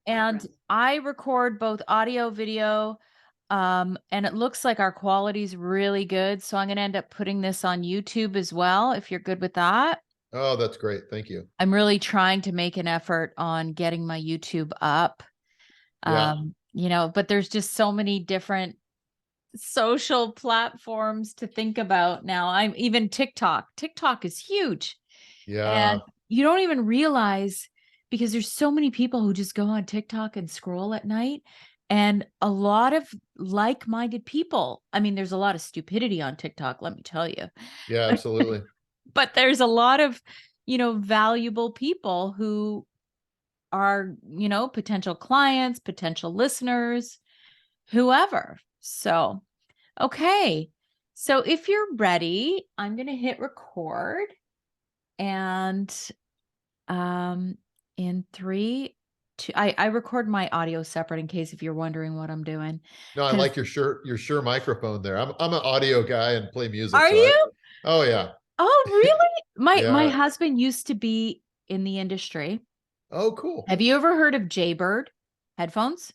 And I record both audio, video, and it looks like our quality is really good. So I'm going to end up putting this on YouTube as well, if you're good with that. Oh, that's great. Thank you. I'm really trying to make an effort on getting my YouTube up. Yeah. But there's just so many different social platforms to think about now. I'm even TikTok. TikTok is huge. And Yeah. you don't even realize, because there's so many people who just go on TikTok and scroll at night, and a lot of like-minded people. I mean, there's a lot of stupidity on TikTok, let me tell you. Yeah, absolutely. But there's a lot of, valuable people who are, potential clients, potential listeners, whoever. So, okay. So if you're ready, I'm going to hit record, and in 3, 2, I record my audio separate in case if you're wondering what I'm doing. No, I Because like your Shure microphone there. I'm an audio guy and play music, are so you? oh yeah. Oh, really? My Yeah. husband used to be in the industry. Oh, cool. Have you ever heard of Jaybird headphones?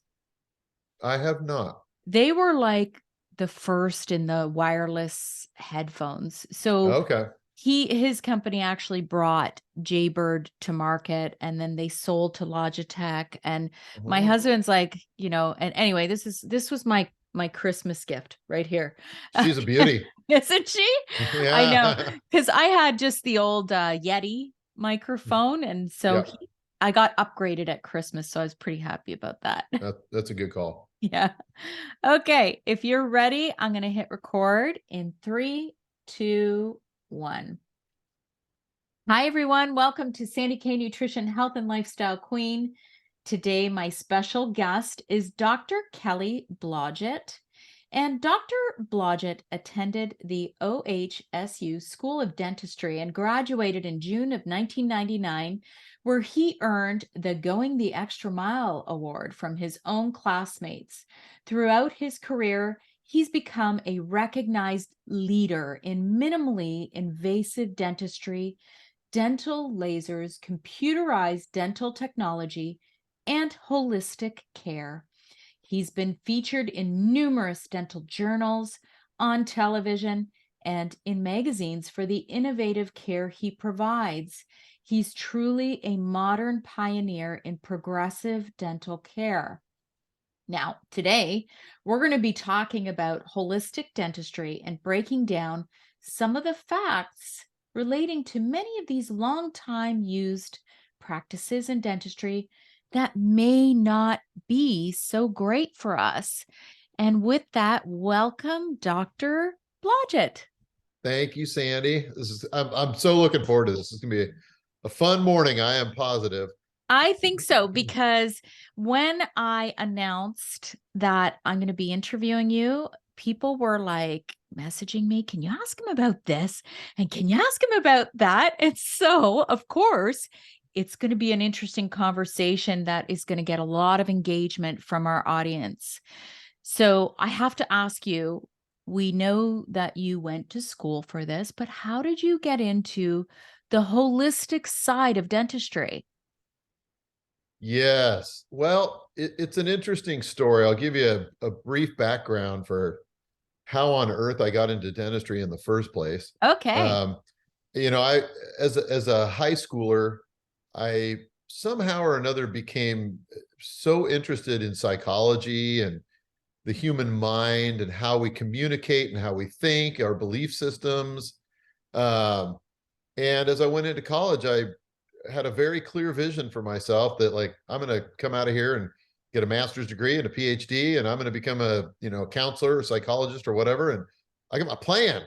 I have not. They were like the first in the wireless headphones. So Okay. his company actually brought Jaybird to market, and then they sold to Logitech. And my Oh, husband's like, and anyway, this was my Christmas gift right here. she's a beauty. Isn't she? I know, Yeah. because I had just the old Yeti microphone, and so Yeah. I got upgraded at Christmas, so I was pretty happy about that. That's a good call. Yeah. Okay. If you're ready, I'm going to hit record in 3, 2, 1. Hi, everyone. Welcome to Sandy K Nutrition, Health and Lifestyle Queen. Today, my special guest is Dr. Kelly Blodgett. And Dr. Blodgett attended the OHSU School of Dentistry and graduated in June of 1999, where he earned the Going the Extra Mile Award from his own classmates. Throughout his career, he's become a recognized leader in minimally invasive dentistry, dental lasers, computerized dental technology, and holistic care. He's been featured in numerous dental journals, on television, and in magazines for the innovative care he provides. He's truly a modern pioneer in progressive dental care. Now, today, we're going to be talking about holistic dentistry and breaking down some of the facts relating to many of these long time used practices in dentistry that may not be so great for us. And with that, welcome, Dr. Blodgett. Thank you, Sandy. I'm so looking forward to this. This is gonna be a fun morning. I am positive. I think so, because when I announced that I'm going to be interviewing you, people were like messaging me, can you ask him about this? And can you ask him about that? And so, of course, it's going to be an interesting conversation that is going to get a lot of engagement from our audience. So I have to ask you, we know that you went to school for this, but how did you get into the holistic side of dentistry? Yes. Well, it's an interesting story. I'll give you a brief background for how on earth I got into dentistry in the first place. Okay. Um, I as a high schooler, I somehow or another became so interested in psychology and the human mind and how we communicate and how we think, our belief systems. Um, and as I went into college, I had a very clear vision for myself that like I'm going to come out of here and get a master's degree and a PhD, and I'm going to become a counselor or psychologist or whatever. And I got my plan.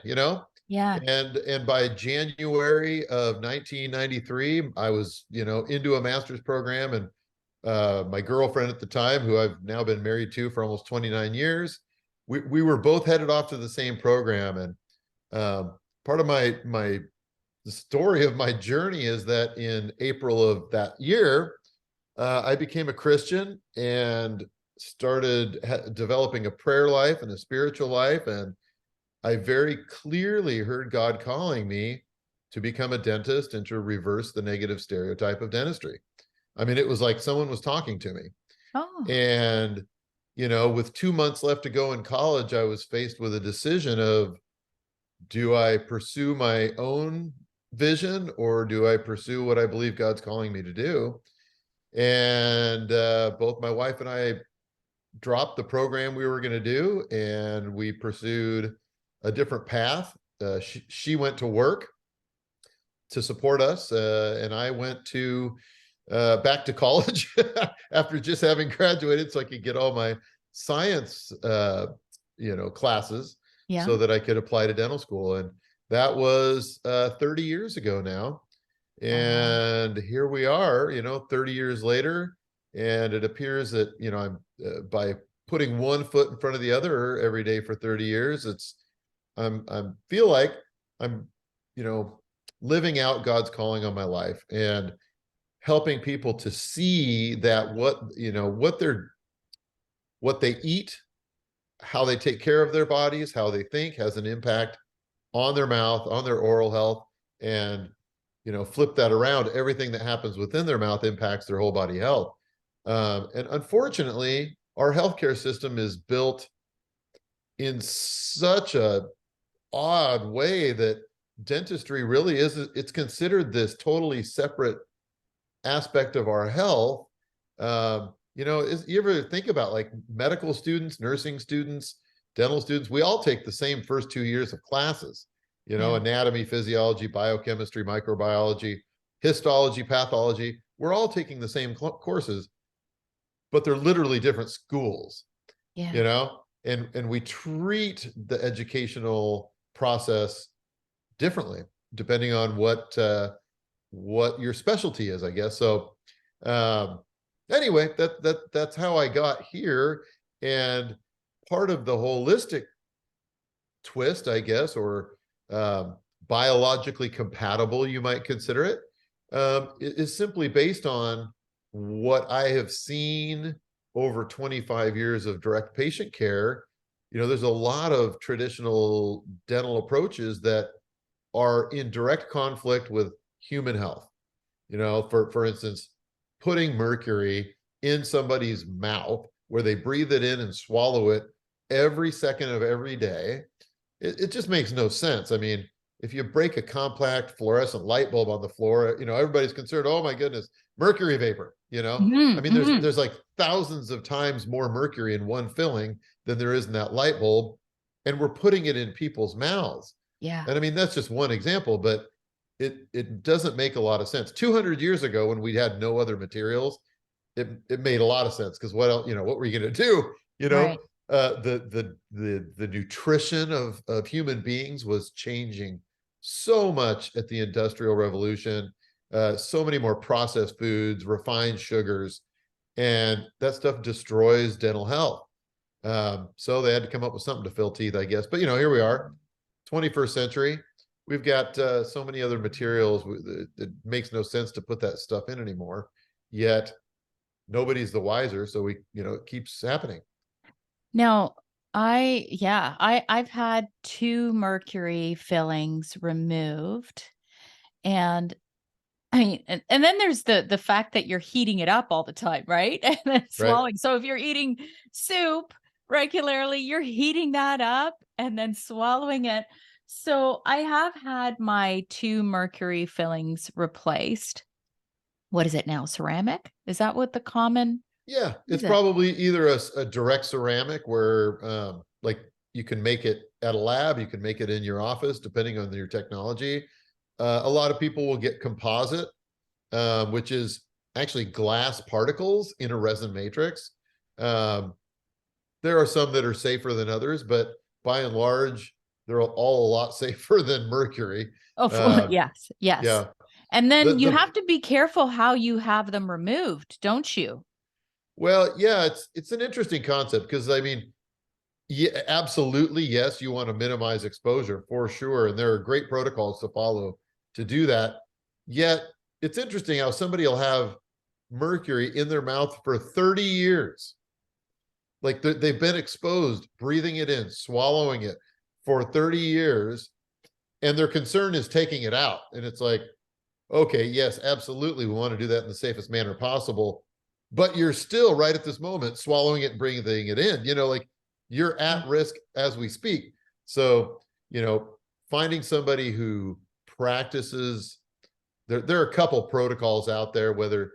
Yeah. And by January of 1993, I was into a master's program, and my girlfriend at the time, who I've now been married to for almost 29 years, we were both headed off to the same program. And part of the story of my journey is that in April of that year, I became a Christian and started developing a prayer life and a spiritual life. And I very clearly heard God calling me to become a dentist and to reverse the negative stereotype of dentistry. I mean, it was like someone was talking to me. Oh, And, with 2 months left to go in college, I was faced with a decision of, do I pursue my own vision or do I pursue what I believe God's calling me to do? And both my wife and I dropped the program we were going to do, and we pursued a different path. She went to work to support us, and I went to back to college after just having graduated, so I could get all my science, classes, yeah. so that I could apply to dental school. And that was 30 years ago now. Wow. And here we are, 30 years later. And it appears that, I'm by putting one foot in front of the other every day for 30 years, I'm feel like I'm, living out God's calling on my life and helping people to see that what they eat, how they take care of their bodies, how they think has an impact on their mouth, on their oral health, and flip that around. Everything that happens within their mouth impacts their whole body health. And unfortunately, our healthcare system is built in such a odd way that dentistry really is, it's considered this totally separate aspect of our health. You ever think about like medical students, nursing students, dental students? We all take the same first 2 years of classes, Yeah. anatomy, physiology, biochemistry, microbiology, histology, pathology. We're all taking the same courses, but they're literally different schools, Yeah. and we treat the educational process differently depending on what your specialty is, I guess. So um anyway, that's how I got here. And part of the holistic twist, I guess, or biologically compatible, you might consider it, is simply based on what I have seen over 25 years of direct patient care. There's a lot of traditional dental approaches that are in direct conflict with human health. For instance, putting mercury in somebody's mouth where they breathe it in and swallow it every second of every day, it just makes no sense. I mean, if you break a compact fluorescent light bulb on the floor, everybody's concerned, oh my goodness, mercury vapor. I Hmm. mean, Hmm. there's like thousands of times more mercury in one filling than there is in that light bulb, and we're putting it in people's mouths. Yeah. And I mean, that's just one example, but it doesn't make a lot of sense. 200 years ago, when we had no other materials, it made a lot of sense, because what else, what were you going to do? Right. The nutrition of human beings was changing so much at the Industrial Revolution. So many more processed foods, refined sugars, and that stuff destroys dental health. So they had to come up with something to fill teeth, I guess. But here we are, 21st century. We've got so many other materials. It makes no sense to put that stuff in anymore. Yet nobody's the wiser. So it keeps happening. Now, I've had two mercury fillings removed. And I mean, and then there's the fact that you're heating it up all the time, right? And then Right. swallowing. So if you're eating soup regularly, you're heating that up and then swallowing it. So I have had my two mercury fillings replaced. What is it now? Ceramic? Is that what the common Yeah, is it's it? probably either a direct ceramic where like you can make it at a lab, you can make it in your office, depending on your technology. A lot of people will get composite, which is actually glass particles in a resin matrix. Um, there are some that are safer than others, but by and large, they're all a lot safer than mercury. Oh, Um, yes, yes. yeah, And the then you the have to be careful how you have them removed, don't you? well, yeah, it's an interesting concept, because I mean, yeah, absolutely, yes, you want to minimize exposure for sure, and there are great protocols to follow to do that. Yet, it's interesting how somebody will have mercury in their mouth for 30 years. Like they've been exposed, breathing it in, swallowing it for 30 years, and their concern is taking it out. And it's like, Okay, yes, absolutely. We want to do that in the safest manner possible. But you're still right at this moment swallowing it and breathing it in. Like you're Yeah. at risk as we speak. So, finding somebody who practices, there are a couple protocols out there, whether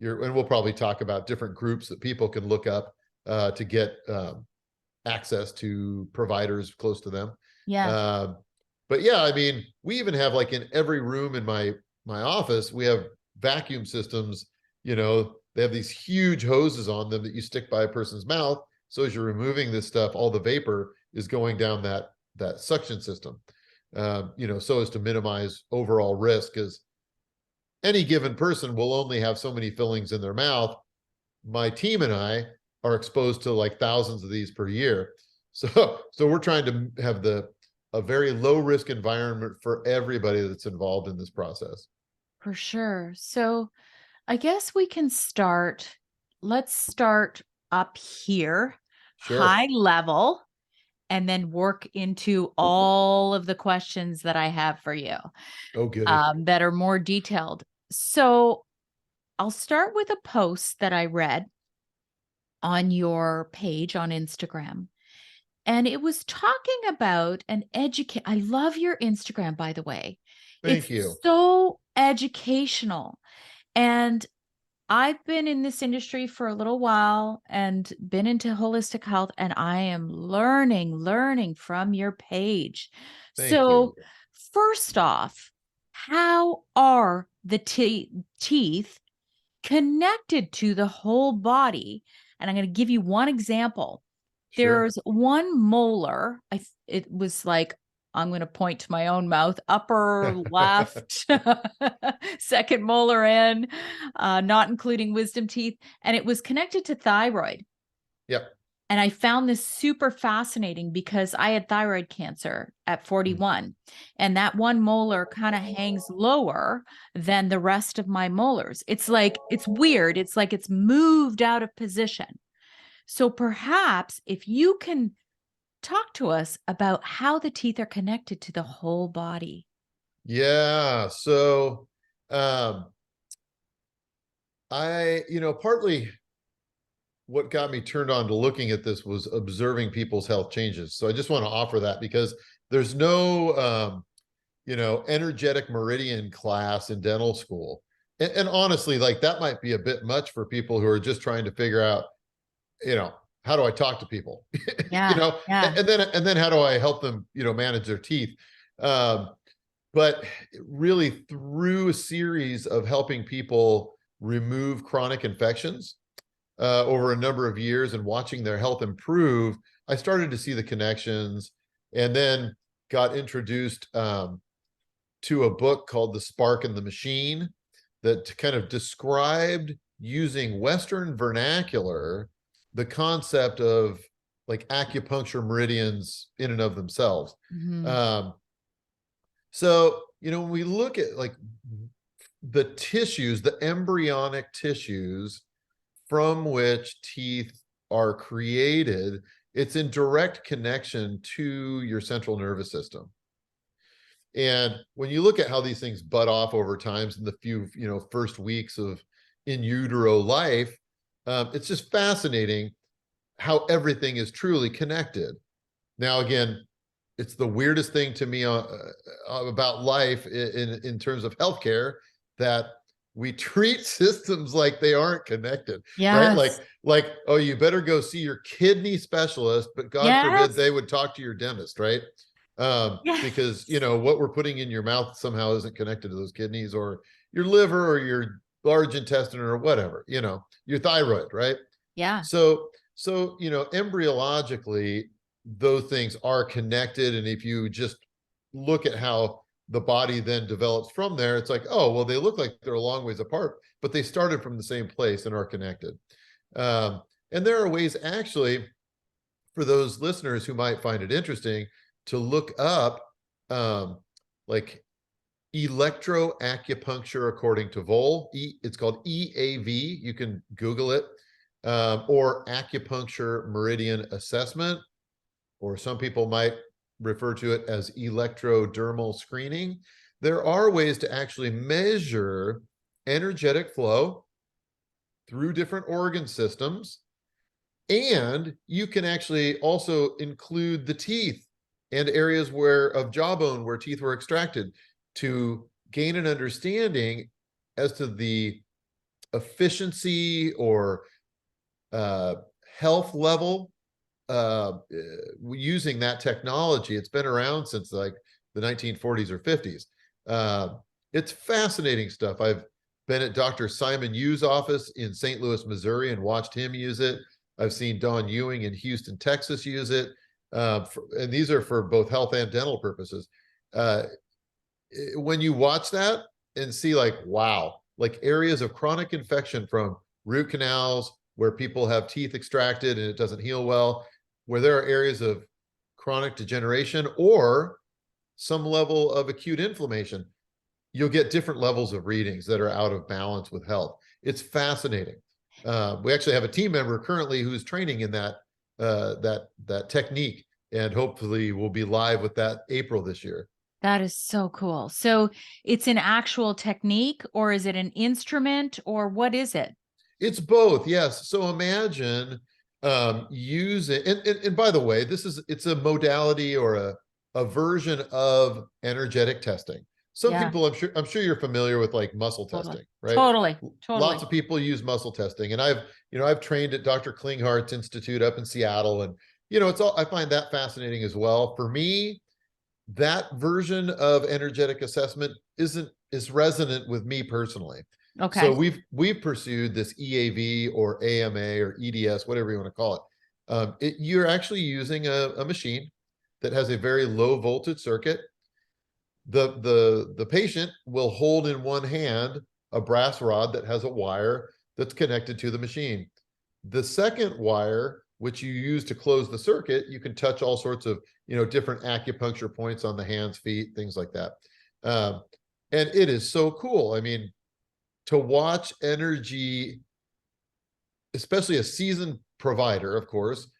and we'll probably talk about different groups that people can look up to get access to providers close to them. Yeah. Uh, but yeah, I mean, we even have like in every room in my office, we have vacuum systems. They have these huge hoses on them that you stick by a person's mouth. So as you're removing this stuff, all the vapor is going down that suction system. So as to minimize overall risk, because any given person will only have so many fillings in their mouth. My team and I are exposed to like thousands of these per year. So we're trying to have a very low risk environment for everybody that's involved in this process. For sure. So I guess we can start. Let's start up here, Sure. high level, and then work into all of the questions that I have for you, Oh, goody. that are more detailed. So I'll start with a post that I read on your page on Instagram. And it was talking about an educate. I love your Instagram, by the way. Thank It's you. so educational. And I've been in this industry for a little while and been into holistic health, and I am learning from your page. Thank So, you. first off, how are the teeth connected to the whole body? And I'm going to give you one example. Sure. There's one molar. It was like, I'm going to point to my own mouth, upper left, second molar in, not including wisdom teeth. And it was connected to thyroid. Yep. And I found this super fascinating because I had thyroid cancer at 41. And that one molar kind of hangs lower than the rest of my molars. It's like, it's weird. It's like it's moved out of position. So perhaps if you can talk to us about how the teeth are connected to the whole body. Yeah. So um partly what got me turned on to looking at this was observing people's health changes. So I just want to offer that because there's no energetic meridian class in dental school. And honestly, like that might be a bit much for people who are just trying to figure out, how do I talk to people? Yeah. Yeah. And then how do I help them, manage their teeth? Um, but really through a series of helping people remove chronic infections over a number of years and watching their health improve, I started to see the connections, and then got introduced to a book called The Spark and the Machine that kind of described using Western vernacular the concept of like acupuncture meridians in and of themselves. Mhm. So, when we look at like the tissues, the embryonic tissues from which teeth are created, it's in direct connection to your central nervous system. And when you look at how these things butt off over times in the few, first weeks of in utero life, it's just fascinating how everything is truly connected. Now, again, it's the weirdest thing to me about life in terms of healthcare that we treat systems like they aren't connected, right? Yes. Like, oh, you better go see your kidney specialist, but God forbid Yes. they would talk to your dentist, right? Because Yes. what we're putting in your mouth somehow isn't connected to those kidneys or your liver or your large intestine or whatever, your thyroid, right? Yeah. So embryologically, those things are connected. And if you just look at how the body then develops from there, it's like, oh, well, they look like they're a long ways apart, but they started from the same place and are connected. And there are ways actually for those listeners who might find it interesting to look up um, like electroacupuncture according to Vol. It's called EAV. You can Google it. Or acupuncture meridian assessment, or some people might refer to it as electrodermal screening. there are ways to actually measure energetic flow through different organ systems. And you can actually also include the teeth and areas of jawbone where teeth were extracted to gain an understanding as to the efficiency or health level using that technology. It's been around since like the 1940s or 50s. It's fascinating stuff. I've been at Dr. Simon Yu's office in St. Louis, Missouri, and watched him use it. I've seen Don Ewing in Houston, Texas use it. And these are for both health and dental purposes. When you watch that and see like, wow, like areas of chronic infection from root canals where people have teeth extracted and it doesn't heal well, where there are areas of chronic degeneration or some level of acute inflammation, you'll get different levels of readings that are out of balance with health. It's fascinating. We actually have a team member currently who's training in that technique, and hopefully we'll be live with that April this year. That is so cool. So it's an actual technique, or is it an instrument, or what is it? It's both, yes. So imagine using, and by the way, it's a modality or a version of energetic testing. Some Yeah, people, I'm sure you're familiar with like muscle testing, right? totally. Lots of people use muscle testing, and I've trained at Dr. Klinghart's Institute up in Seattle, and I find that fascinating as well. For me, that version of energetic assessment is resonant with me personally. Okay. So we've pursued this EAV or AMA or EDS, whatever you want to call it. You're actually using a machine that has a very low voltage circuit. The patient will hold in one hand a brass rod that has a wire that's connected to the machine. The second wire, which you use to close the circuit, you can touch all sorts of different acupuncture points on the hands, feet, things like that. And it is so cool. I mean, to watch energy, especially a seasoned provider, of course,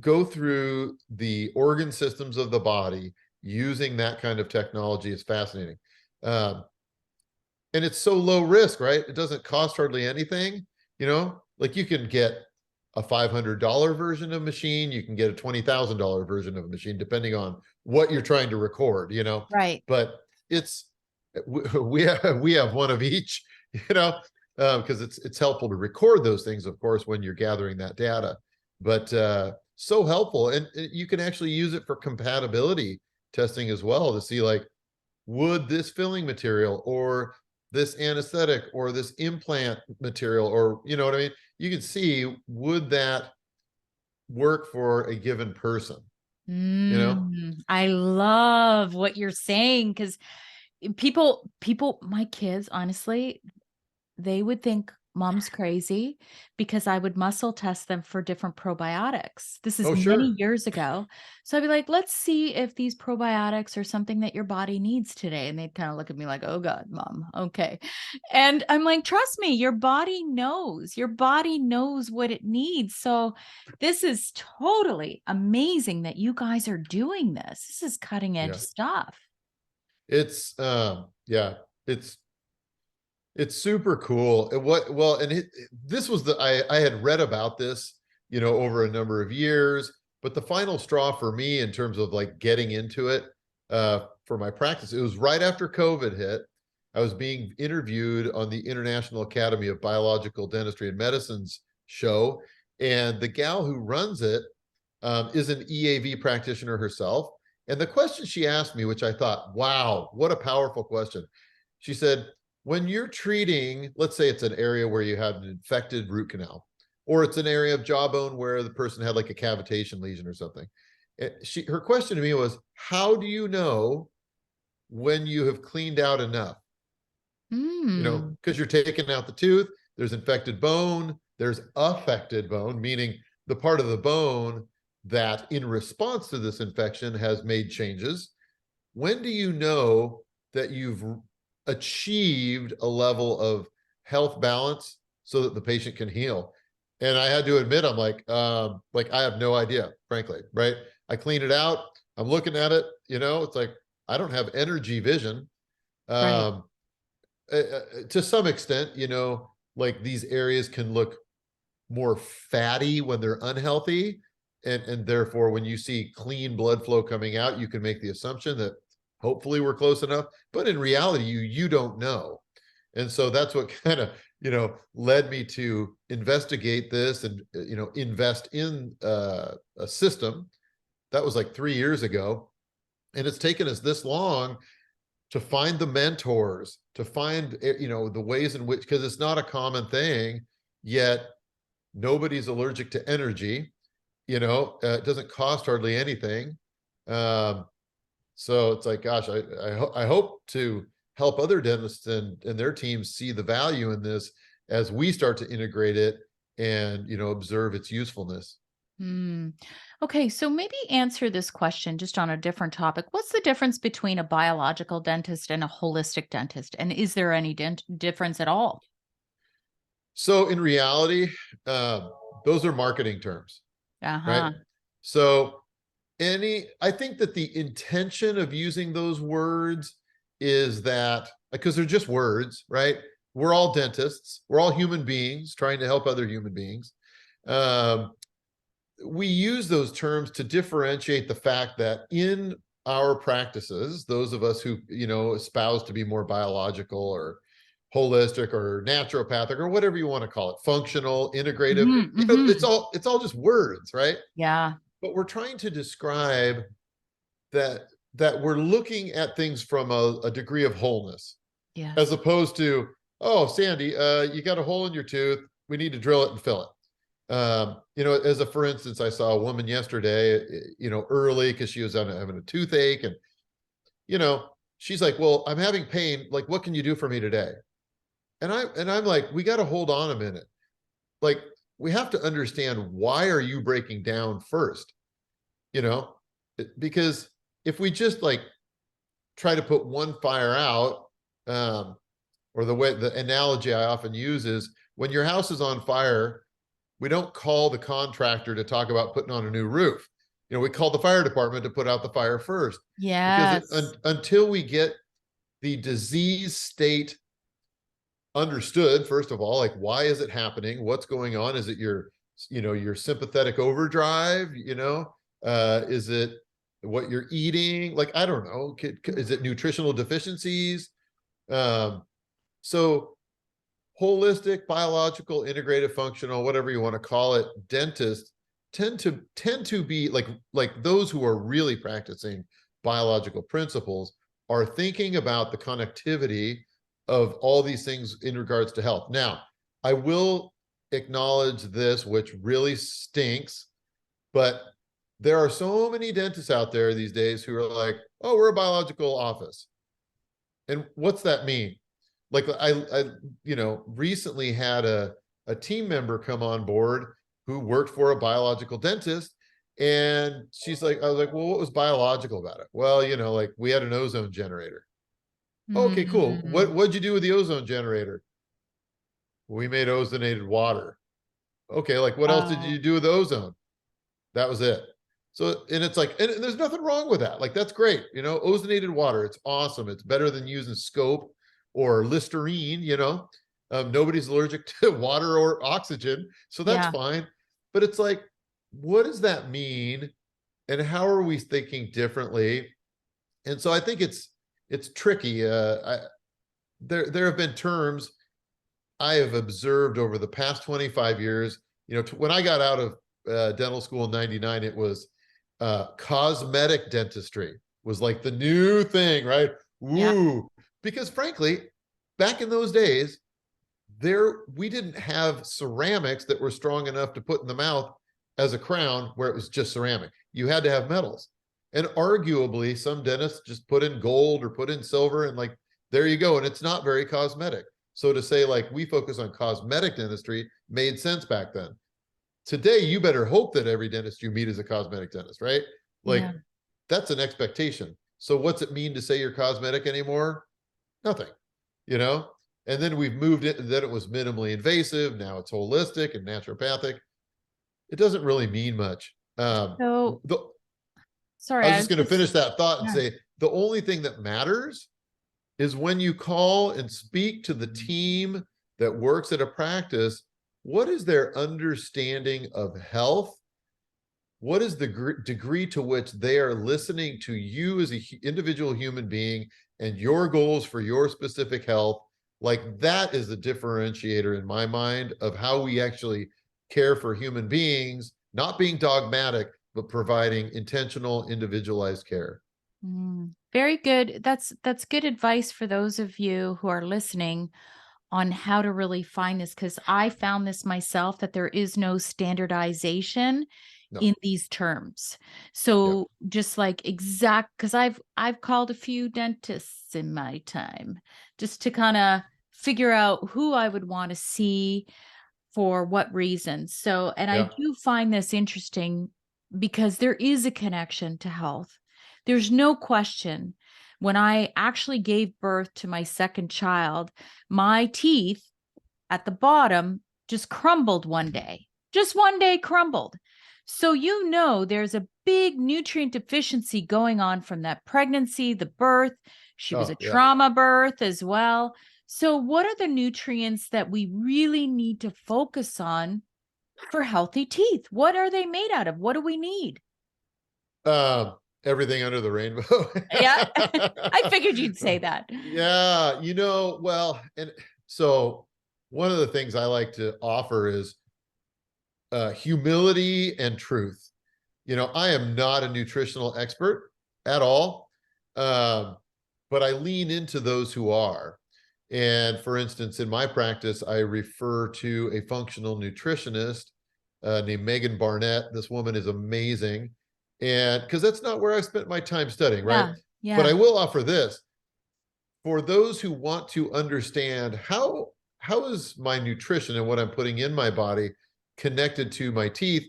go through the organ systems of the body using that kind of technology is fascinating. And it's so low risk, right? It doesn't cost hardly anything, like you can get a $500 version of a machine, you can get a $20,000 version of a machine, depending on what you're trying to record, Right. But we have one of each, because it's helpful to record those things, of course, when you're gathering that data. But so helpful, and you can actually use it for compatibility testing as well to see like, would this filling material or this anesthetic or this implant material, or what I mean? You can see, would that work for a given person? I love what you're saying, because people, my kids, honestly, they would think mom's crazy because I would muscle test them for different probiotics. This is Oh, many sure. years ago. So I'd be like, let's see if these probiotics are something that your body needs today. And they'd kind of look at me like, oh God, mom. Okay. And I'm like, trust me, your body knows what it needs. So this is totally amazing that you guys are doing this. This is cutting edge Yeah. stuff. It's yeah, it's super cool. This was I had read about this, over a number of years, but the final straw for me in terms of like getting into it for my practice, it was right after COVID hit. I was being interviewed on the International Academy of Biological Dentistry and Medicine's show, and the gal who runs it is an EAV practitioner herself. And the question she asked me, which I thought, wow, what a powerful question. She said, when you're treating, let's say it's an area where you have an infected root canal, or it's an area of jawbone where the person had like a cavitation lesion or something. Her question to me was, how do you know when you have cleaned out enough? Because you're taking out the tooth, there's infected bone, there's affected bone, meaning the part of the bone that in response to this infection has made changes. When do you know that you've achieved a level of health balance so that the patient can heal? And I had to admit, I'm like I have no idea, frankly, right? I clean it out, I'm looking at it, it's like, I don't have energy vision. Right. Um, to some extent, like these areas can look more fatty when they're unhealthy. And therefore, when you see clean blood flow coming out, you can make the assumption that hopefully we're close enough. But in reality, you don't know. And so that's what kind of, led me to investigate this and, invest in a system. That was like 3 years ago. And it's taken us this long to find the mentors, to find, the ways in which, because it's not a common thing, yet nobody's allergic to energy. It doesn't cost hardly anything. Um, so it's like, gosh, I hope to help other dentists and their teams see the value in this as we start to integrate it and, observe its usefulness. Hmm. Okay, so maybe answer this question just on a different topic. What's the difference between a biological dentist and a holistic dentist? And is there any difference at all? So in reality, uh, those are marketing terms, right? Uh-huh. So I think that the intention of using those words is that because they're just words, right? We're all dentists, we're all human beings trying to help other human beings. Um, we use those terms to differentiate the fact that in our practices, those of us who, espouse to be more biological or holistic or naturopathic or whatever you want to call it, functional, integrative, Hmm. Hmm. it's all just words, right? Yeah. But we're trying to describe that we're looking at things from a degree of wholeness, as Yes. opposed to, oh, Sandy, you got a hole in your tooth, we need to drill it and fill it. As a for instance, I saw a woman yesterday, early because she was having a toothache, and you know, she's like, "Well, I'm having pain. Like, what can you do for me today?" And I'm like, "We got to hold on a minute. Like, we have to understand why are you breaking down first? You know, because if we just like try to put one fire out, um, or the analogy I often use is when your house is on fire, we don't call the contractor to talk about putting on a new roof. We call the fire department to put out the fire first, because Yes. until we get the disease state understood, first of all, like why is it happening? What's going on? Is it your sympathetic overdrive? Is it what you're eating? Like, I don't know. Is it nutritional deficiencies? Um, so holistic, biological, integrative, functional, whatever you want to call it, dentists tend to be like those who are really practicing biological principles are thinking about the connectivity of all these things in regards to health. Now, I will acknowledge this, which really stinks, but there are so many dentists out there these days who are like, "Oh, we're a biological office." And what's that mean? Like I recently had a team member come on board who worked for a biological dentist. And she's like, I was like, well, what was biological about it? Well, like we had an ozone generator. Okay, cool. Mm. What'd you do with the ozone generator? We made ozonated water. Okay, like what else did Oh, you do with ozone? That was it. So, and it's like, and there's nothing wrong with that. Like, that's great. Ozonated water, it's awesome. It's better than using scope or Listerine. Nobody's allergic to water or oxygen. So that's yeah. fine. But it's like, what does that mean? And how are we thinking differently? And so I think it's tricky. There have been terms I have observed over the past 25 years. When I got out of dental school in 99, it was cosmetic dentistry was like the new thing, right? Yeah. Woo. Because frankly, back in those days, we didn't have ceramics that were strong enough to put in the mouth as a crown where it was just ceramic. You had to have metals. And arguably, some dentists just put in gold or put in silver, and like, there you go. And it's not very cosmetic. So to say like we focus on cosmetic dentistry made sense back then. Today, you better hope that every dentist you meet is a cosmetic dentist, right? Like, Yeah. that's an expectation. So what's it mean to say you're cosmetic anymore? Nothing, you know? And then we've moved it, then it was minimally invasive. Now it's holistic and naturopathic. It doesn't really mean much. So, The, sorry, I was I just was going to just, finish that thought and yeah. say the only thing that matters is when you call and speak to the team that works at a practice, what is their understanding of health? What is the degree to which they are listening to you as an individual human being and your goals for your specific health? Like, that is the differentiator in my mind of how we actually care for human beings, not being dogmatic, but providing intentional, individualized care. Very good. That's good advice for those of you who are listening on how to really find this, because I found this myself, that there is no standardization No. in these terms. Yep. So just like exact, because I've called a few dentists in my time just to kind of figure out who I would want to see for what reasons. So, and I Yeah. do find this interesting because there is a connection to health. There's no question. When I actually gave birth to my second child, my teeth at the bottom just crumbled one day. Just one day crumbled. So, there's a big nutrient deficiency going on from that pregnancy, the birth. She was a Oh, yeah. trauma birth as well. So, what are the nutrients that we really need to focus on for healthy teeth? What are they made out of? What do we need? Everything under the rainbow. Yeah, I figured you'd say that. Yeah, well, and so one of the things I like to offer is humility and truth. I am not a nutritional expert at all, um, but I lean into those who are. And for instance, in my practice, I refer to a functional nutritionist named Megan Barnett. This woman is amazing. And because that's not where I spent my time studying, right? Yeah, But yeah. I will offer this for those who want to understand how is my nutrition and what I'm putting in my body connected to my teeth.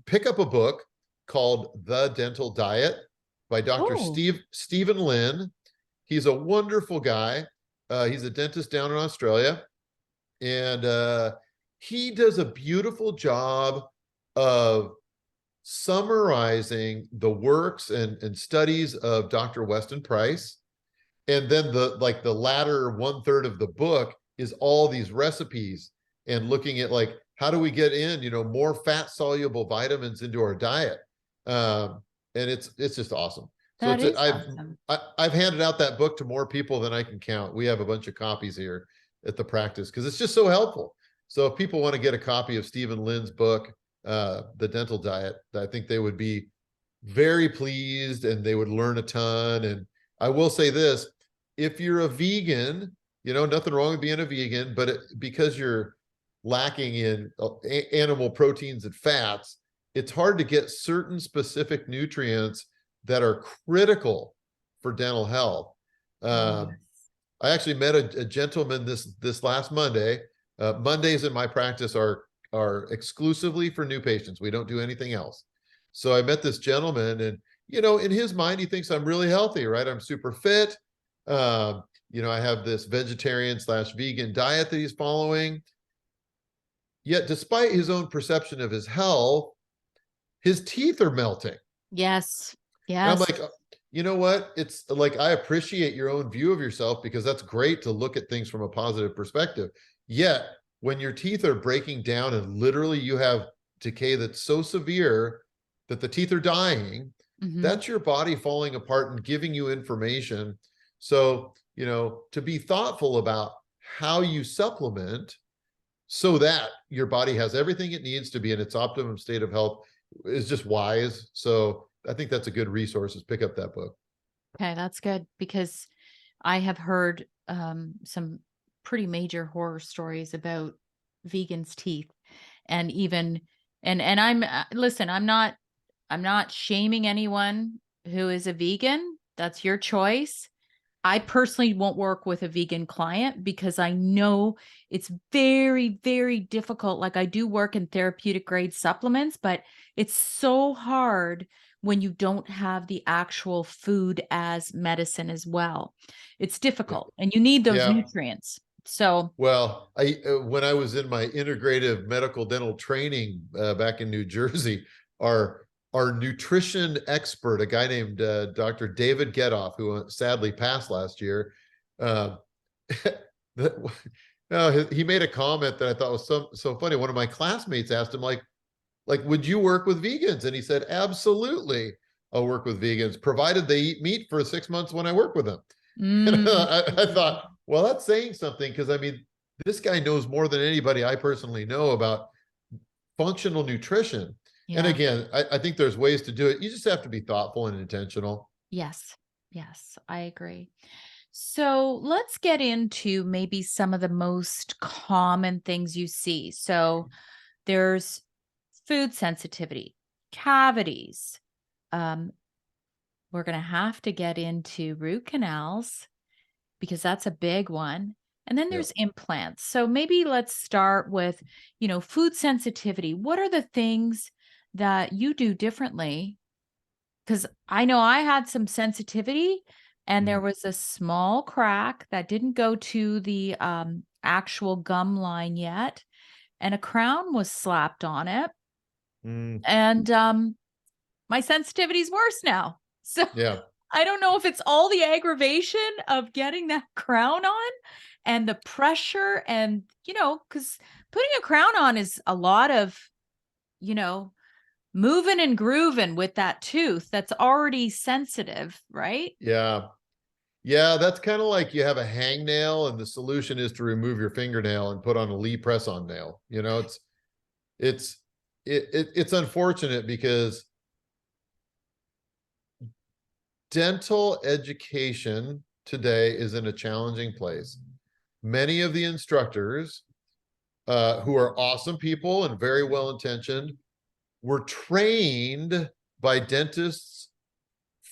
Pick up a book called The Dental Diet by Dr. Oh, Stephen Lin. He's a wonderful guy. He's a dentist down in Australia, and he does a beautiful job of summarizing the works and studies of Dr. Weston Price. And then the latter 1/3 of the book is all these recipes and looking at, like, how do we get in more fat soluble vitamins into our diet. And it's just awesome. So that it's is I've awesome. I've handed out that book to more people than I can count. We have a bunch of copies here at the practice because it's just so helpful. So if people want to get a copy of Stephen Lynn's book, The Dental Diet, I think they would be very pleased and they would learn a ton. And I will say this, if you're a vegan, nothing wrong with being a vegan, but because you're lacking in animal proteins and fats, it's hard to get certain specific nutrients that are critical for dental health. Yes. I actually met a gentleman this last Monday. Mondays in my practice are exclusively for new patients. We don't do anything else. So I met this gentleman, and in his mind, he thinks I'm really healthy, right? I'm super fit. I have this vegetarian/vegan diet that he's following. Yet, despite his own perception of his health, his teeth are melting. Yes. And I'm Yes. like, you know what? It's like, I appreciate your own view of yourself because that's great to look at things from a positive perspective. Yet, when your teeth are breaking down and literally you have decay that's so severe that the teeth are dying, Hmm. that's your body falling apart and giving you information. So, to be thoughtful about how you supplement so that your body has everything it needs to be in its optimum state of health is just wise. So I think that's a good resource, is pick up that book. Okay, that's good because I have heard some pretty major horror stories about vegans' teeth, and even and I'm listen. I'm not shaming anyone who is a vegan. That's your choice. I personally won't work with a vegan client because I know it's very, very difficult. Like, I do work in therapeutic grade supplements, but it's so hard when you don't have the actual food as medicine as well. It's difficult and you need those Yeah. nutrients. So, Well, when I was in my integrative medical dental training back in New Jersey, our our nutrition expert, a guy named Dr. David Getoff, who sadly passed last year, uh, he made a comment that I thought was so funny. One of my classmates asked him, like, would you work with vegans? And he said, absolutely, I'll work with vegans, provided they eat meat for 6 months when I work with them. And Mm. I thought, well, that's saying something, because I mean, this guy knows more than anybody I personally know about functional nutrition. And Yeah. again, I think there's ways to do it. You just have to be thoughtful and intentional. Yes. Yes, I agree. So let's get into maybe some of the most common things you see. So there's food sensitivity, cavities. Um, we're going to have to get into root canals because that's a big one. And then Yeah. there's implants. So maybe let's start with, food sensitivity. What are the things that you do differently? Because I know I had some sensitivity and there Mm. was a small crack that didn't go to the actual gum line yet. And a crown was slapped on it. Mm. And my sensitivity's worse now. So Yeah. I don't know if it's all the aggravation of getting that crown on and the pressure and, because putting a crown on is a lot of, you know, moving and grooving with that tooth that's already sensitive, right? Yeah. Yeah. That's kind of like you have a hangnail and the solution is to remove your fingernail and put on a Lee press-on nail. It's it's unfortunate because dental education today is in a challenging place. Many of the instructors, who are awesome people and very well intentioned, were trained by dentists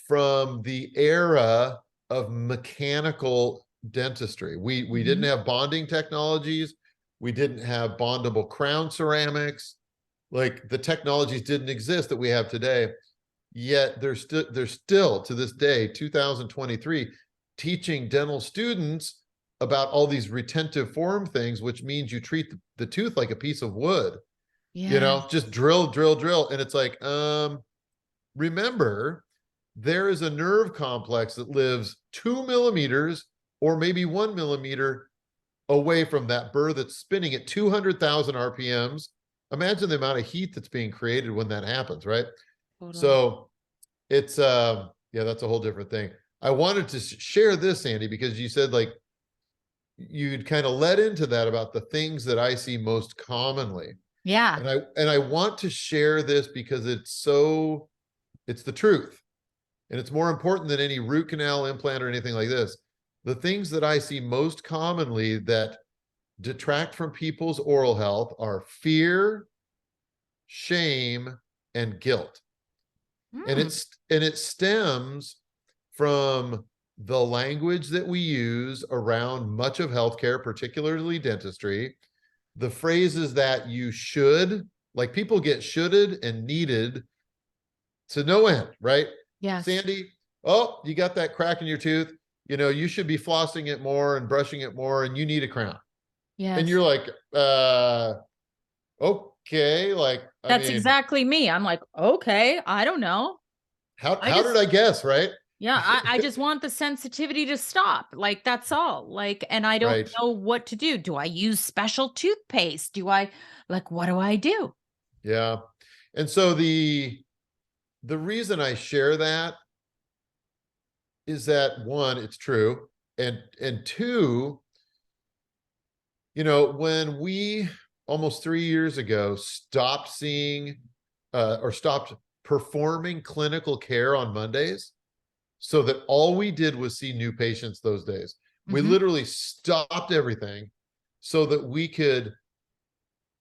from the era of mechanical dentistry. We didn't Mhm. have bonding technologies. We didn't have bondable crown ceramics. Like, the technologies didn't exist that we have today. Yet they're still to this day, 2023, teaching dental students about all these retentive form things, which means you treat the tooth like a piece of wood, Yeah. just drill, drill, drill. And it's like, remember, there is a nerve complex that lives 2 millimeters or maybe 1 millimeter away from that burr that's spinning at 200,000 RPMs. Imagine the amount of heat that's being created when that happens, right? Totally. So it's yeah, that's a whole different thing. I wanted to share this, Sandy, because you said, like, you'd kind of led into that about the things that I see most commonly. Yeah. And I want to share this because it's the truth. And it's more important than any root canal implant or anything like this. The things that I see most commonly that detract from people's oral health are fear, shame, and guilt. And Mm. it stems from the language that we use around much of healthcare, particularly dentistry, the phrases that you should, like, people get shoulded and needed to no end, right? Yes. Sandy, oh, you got that crack in your tooth. You should be flossing it more and brushing it more, and you need a crown. And Yes. you're like, okay, like, I That's mean, exactly me. I'm like, okay, I don't know. how I how did just I guess, right? Yeah, I just want the sensitivity to stop. Like, that's all. Like, and I don't Right. know what to do. Do I use special toothpaste? What do I do? Yeah. And so the reason I share that is that, one, it's true, and two, when we almost 3 years ago stopped seeing, or stopped performing clinical care on Mondays, so that all we did was see new patients those days. We Mhm. literally stopped everything so that we could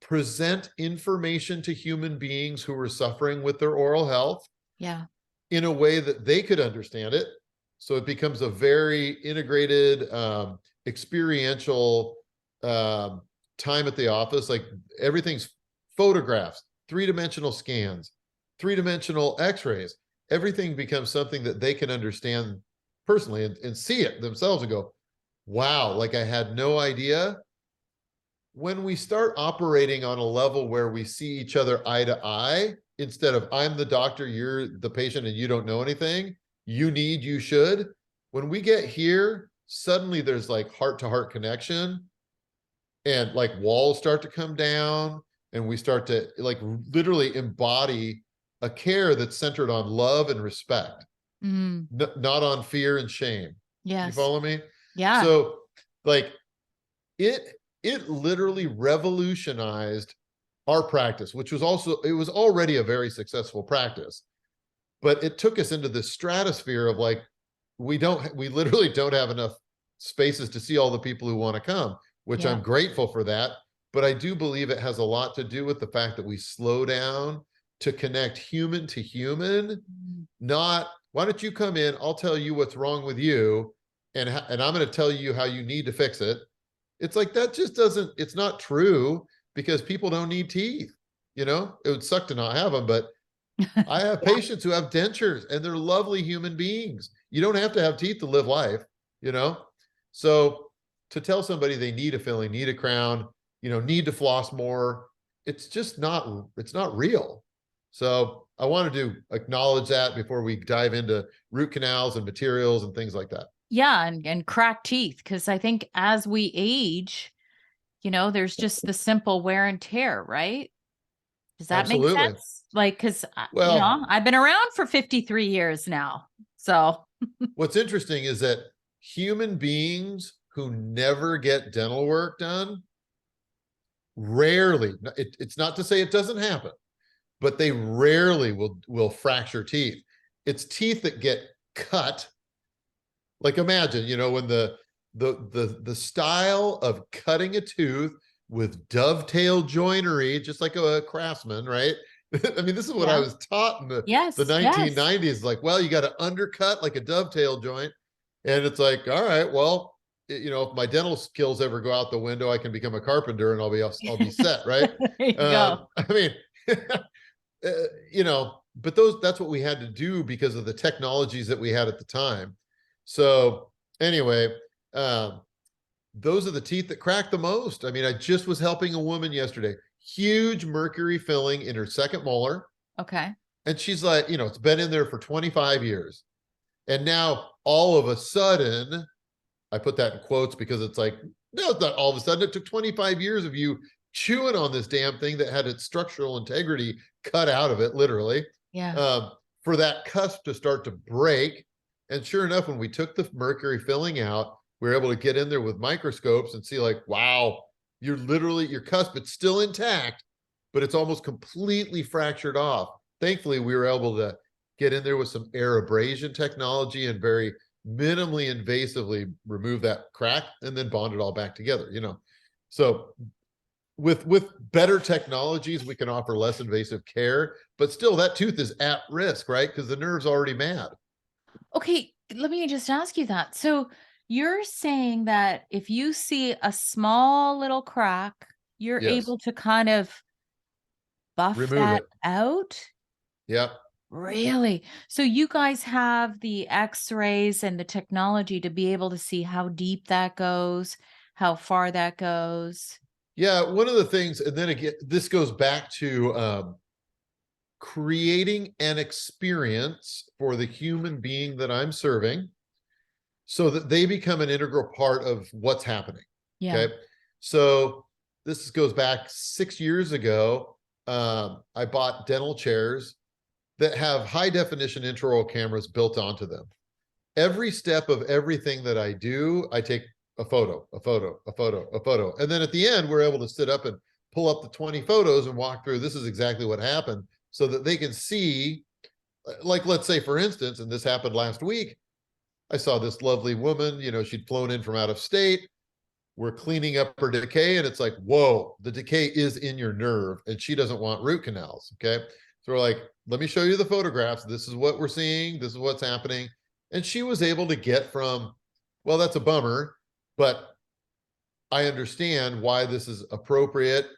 present information to human beings who were suffering with their oral health Yeah. in a way that they could understand it. So it becomes a very integrated, experiential, time at the office. Like, everything's photographs, three-dimensional scans, three-dimensional x-rays. Everything becomes something that they can understand personally and see it themselves and go, wow, like, I had no idea. When we start operating on a level where we see each other eye to eye, instead of I'm the doctor, you're the patient, and you don't know anything, you should. When we get here, suddenly there's like heart-to-heart connection, and like walls start to come down, and we start to like literally embody a care that's centered on love and respect, not on fear and shame. You Yes. follow me? Yeah. So like it literally revolutionized our practice, which was also, it was already a very successful practice, but it took us into this stratosphere of like, we literally don't have enough spaces to see all the people who want to come, which Yeah. I'm grateful for that. But I do believe it has a lot to do with the fact that we slow down to connect human to human, not, why don't you come in? I'll tell you what's wrong with you. And I'm going to tell you how you need to fix it. It's like, that just doesn't, it's not true, because people don't need teeth. It would suck to not have them, but I have Yeah. patients who have dentures and they're lovely human beings. You don't have to have teeth to live life, you know? So to tell somebody they need a filling, need a crown, need to floss more, it's just not, it's not real. So I wanted to acknowledge that before we dive into root canals and materials and things like that. Yeah. And cracked teeth. Cause I think as we age, there's just the simple wear and tear, right? Does that make Absolutely. sense? Like, cause Well, I've been around for 53 years now. So what's interesting is that human beings who never get dental work done rarely, it's not to say it doesn't happen, but they rarely will fracture teeth. It's teeth that get cut. Like imagine, when the style of cutting a tooth with dovetail joinery, just like a craftsman, right? I mean, this is what I yeah. was taught in the Yes. Yes. 1990s. Like, well, you got to undercut like a dovetail joint. And it's like, all right, well, if my dental skills ever go out the window, I can become a carpenter and I'll be set, right? There you go. I mean, but that's what we had to do because of the technologies that we had at the time. So anyway, those are the teeth that crack the most. I mean, I just was helping a woman yesterday, huge mercury filling in her second molar. Okay. And she's like, it's been in there for 25 years. And now all of a sudden, I put that in quotes because it's like, no, it's not all of a sudden. It took 25 years of you chewing on this damn thing that had its structural integrity cut out of it, literally, Yeah. for that cusp to start to break. And sure enough, when we took the mercury filling out, we were able to get in there with microscopes and see like, wow, your cusp, it's still intact, but it's almost completely fractured off. Thankfully, we were able to get in there with some air abrasion technology and very minimally invasively remove that crack and then bond it all back together, So with better technologies, we can offer less invasive care, but still that tooth is at risk, right? Because the nerve's already mad. Okay. Let me just ask you that. So you're saying that if you see a small little crack, you're Yes. able to kind of buff Remove that it. out? Yeah. Really? So you guys have the x-rays and the technology to be able to see how deep that goes, how far that goes. Yeah. One of the things, and then again, this goes back to creating an experience for the human being that I'm serving so that they become an integral part of what's happening. Yeah. Okay. So this goes back 6 years ago. I bought dental chairs that have high definition intraoral cameras built onto them. Every step of everything that I do, I take a photo, a photo, a photo, a photo. And then at the end, we're able to sit up and pull up the 20 photos and walk through. This is exactly what happened so that they can see, like, let's say, for instance, and this happened last week, I saw this lovely woman, she'd flown in from out of state. We're cleaning up her decay, and it's like, whoa, the decay is in your nerve, and she doesn't want root canals. Okay. So we're like, let me show you the photographs. This is what we're seeing. This is what's happening. And she was able to get from, well, that's a bummer, but I understand why this is appropriate,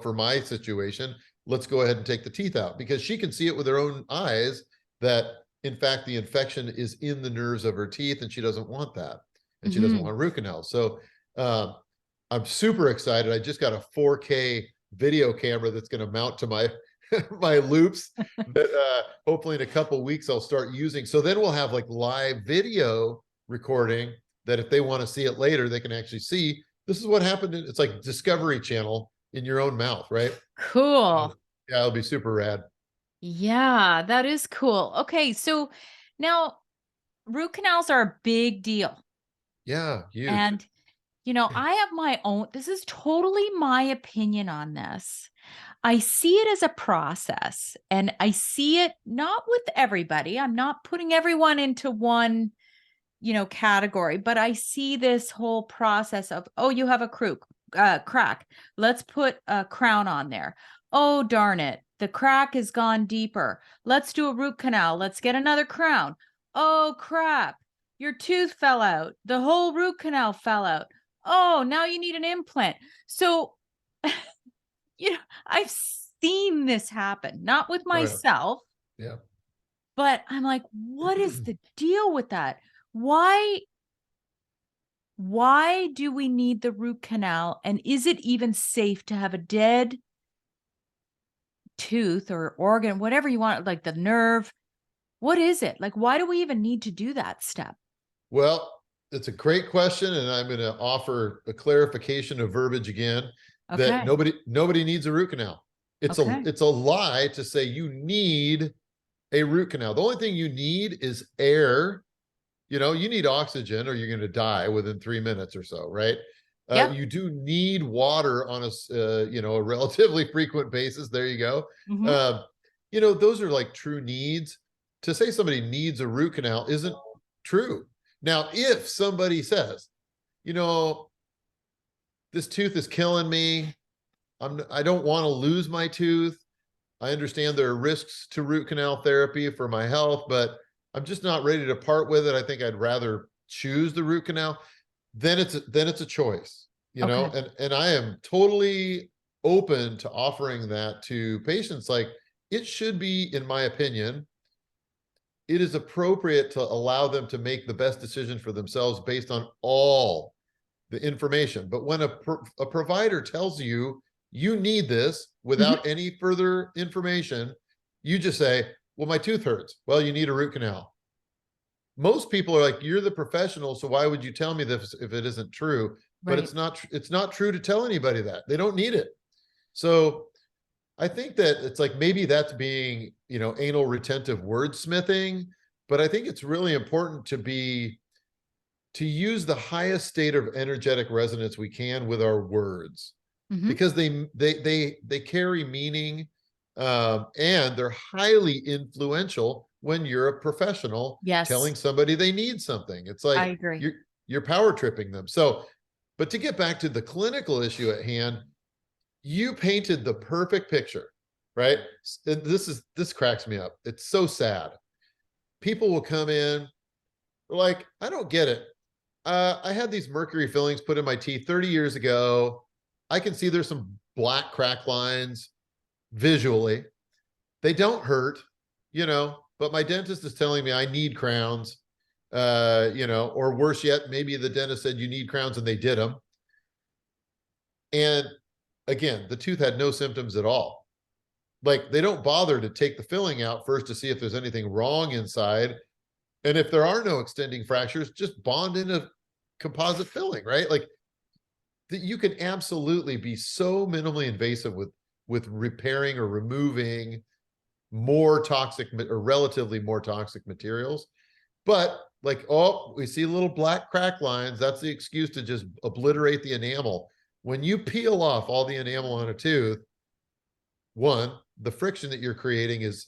for my situation. Let's go ahead and take the teeth out, because she can see it with her own eyes that in fact the infection is in the nerves of her teeth, and she doesn't want that, and she doesn't want root canals. So I'm super excited. I just got a 4K video camera that's going to mount to my my loops that hopefully in a couple of weeks I'll start using. So then we'll have like live video recording that if they want to see it later, they can actually see this is what happened. It's like Discovery Channel in your own mouth, right? Cool. Yeah, it'll be super rad. Yeah, that is cool. Okay, so now root canals are a big deal. Yeah, huge. And, you know, I have my own, this is totally my opinion on this. I see it as a process and I see it not with everybody. I'm not putting everyone into one, category, but I see this whole process of, oh, you have a crack. Let's put a crown on there. Oh, darn it. The crack has gone deeper. Let's do a root canal. Let's get another crown. Oh, crap. Your tooth fell out. The whole root canal fell out. Oh, now you need an implant. So, I've seen this happen, not with Oh yeah. myself, Yeah. but I'm like, what is the deal with that? Why why do we need the root canal? And is it even safe to have a dead tooth or organ, whatever you want, like the nerve? What is it? Like, why do we even need to do that step? Well, it's a great question, and I'm going to offer a clarification of verbiage again that Okay. nobody needs a root canal. Okay. It's a lie to say you need a root canal. The only thing you need is air. You need oxygen or you're going to die within 3 minutes or so, right? Yep. You do need water on a relatively frequent basis. There you go. Hmm. Uh, those are like true needs. To say somebody needs a root canal isn't true. Now, if somebody says, you know, this tooth is killing me, I don't want to lose my tooth. I understand there are risks to root canal therapy for my health, but I'm just not ready to part with it. I think I'd rather choose the root canal. Then it's a choice, Okay. and I am totally open to offering that to patients. Like it should be, in my opinion, it is appropriate to allow them to make the best decision for themselves based on all the information. But when a provider tells you you need this Hmm. without any further information, you just say, well, my tooth hurts. Well, you need a root canal. Most people are like, you're the professional, so why would you tell me this if it isn't true? But Right. it's not true to tell anybody that. They don't need it. So I think that it's like maybe that's being, anal retentive wordsmithing, but I think it's really important to use the highest state of energetic resonance we can with our words Hmm. because they carry meaning, and they're highly influential when you're a professional Yes, telling somebody they need something. It's I like agree. you're power tripping them. So, but to get back to the clinical issue at hand, you painted the perfect picture, right? This cracks me up. It's so sad. People will come in, they're like, I don't get it. I had these mercury fillings put in my teeth 30 years ago. I can see there's some black crack lines visually. They don't hurt, but my dentist is telling me I need crowns, or worse yet, maybe the dentist said you need crowns and they did them. And again, the tooth had no symptoms at all. Like they don't bother to take the filling out first to see if there's anything wrong inside. And if there are no extending fractures, just bond in a composite filling, right? Like that you can absolutely be so minimally invasive with repairing or removing more toxic or relatively more toxic materials. But like, oh, we see little black crack lines. That's the excuse to just obliterate the enamel. When you peel off all the enamel on a tooth, one, the friction that you're creating is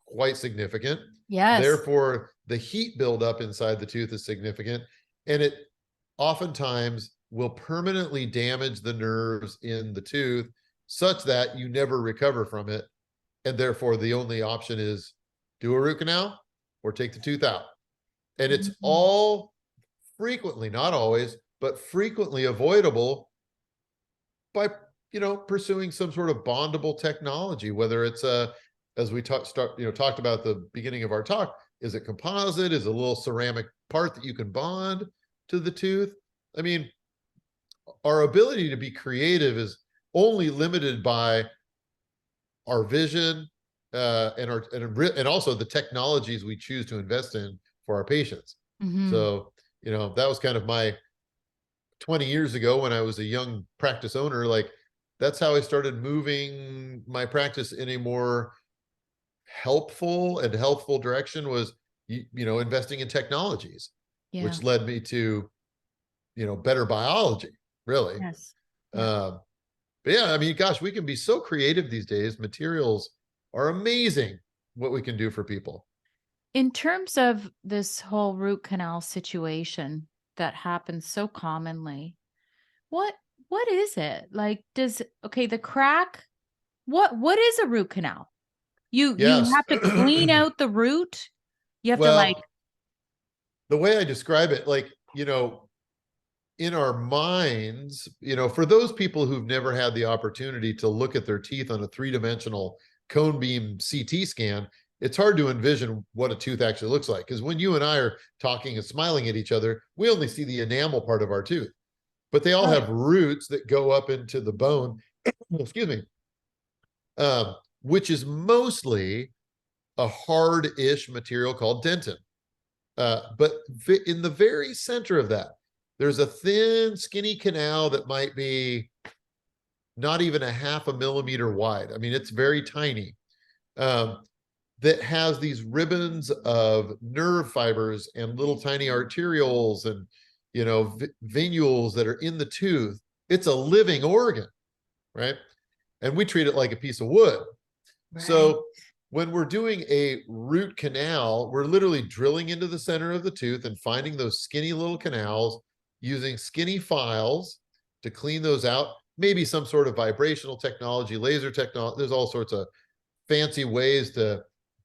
quite significant. Yes. Therefore, the heat buildup inside the tooth is significant. And it oftentimes will permanently damage the nerves in the tooth such that you never recover from it. And therefore, the only option is do a root canal or take the tooth out. And it's Mhm. all frequently, not always, but frequently avoidable by pursuing some sort of bondable technology, whether it's as we talked about at the beginning of our talk, is it composite, is it a little ceramic part that you can bond to the tooth. I mean, our ability to be creative is only limited by our vision, and also the technologies we choose to invest in for our patients. So, that was kind of my 20 years ago when I was a young practice owner, like that's how I started moving my practice in a more helpful and healthful direction, was, investing in technologies, Yeah. which led me to, better biology, really. Yes. Yeah. But yeah, I mean, gosh, we can be so creative these days. Materials are amazing what we can do for people. In terms of this whole root canal situation that happens so commonly, what what is it? Like the crack, what is a root canal? You Yes. have to clean out the root? You have to like Well, the way I describe it, like, in our minds, for those people who've never had the opportunity to look at their teeth on a three-dimensional cone beam CT scan, it's hard to envision what a tooth actually looks like. Because when you and I are talking and smiling at each other, we only see the enamel part of our tooth, but they all right. have roots that go up into the bone, excuse me, which is mostly a hard-ish material called dentin. But in the very center of that, there's a thin, skinny canal that might be not even a half a millimeter wide. I mean, it's very tiny. That has these ribbons of nerve fibers and little tiny arterioles and, venules that are in the tooth. It's a living organ, right? And we treat it like a piece of wood. Right. So when we're doing a root canal, we're literally drilling into the center of the tooth and finding those skinny little canals, using skinny files to clean those out. Maybe some sort of vibrational technology, laser technology. There's all sorts of fancy ways to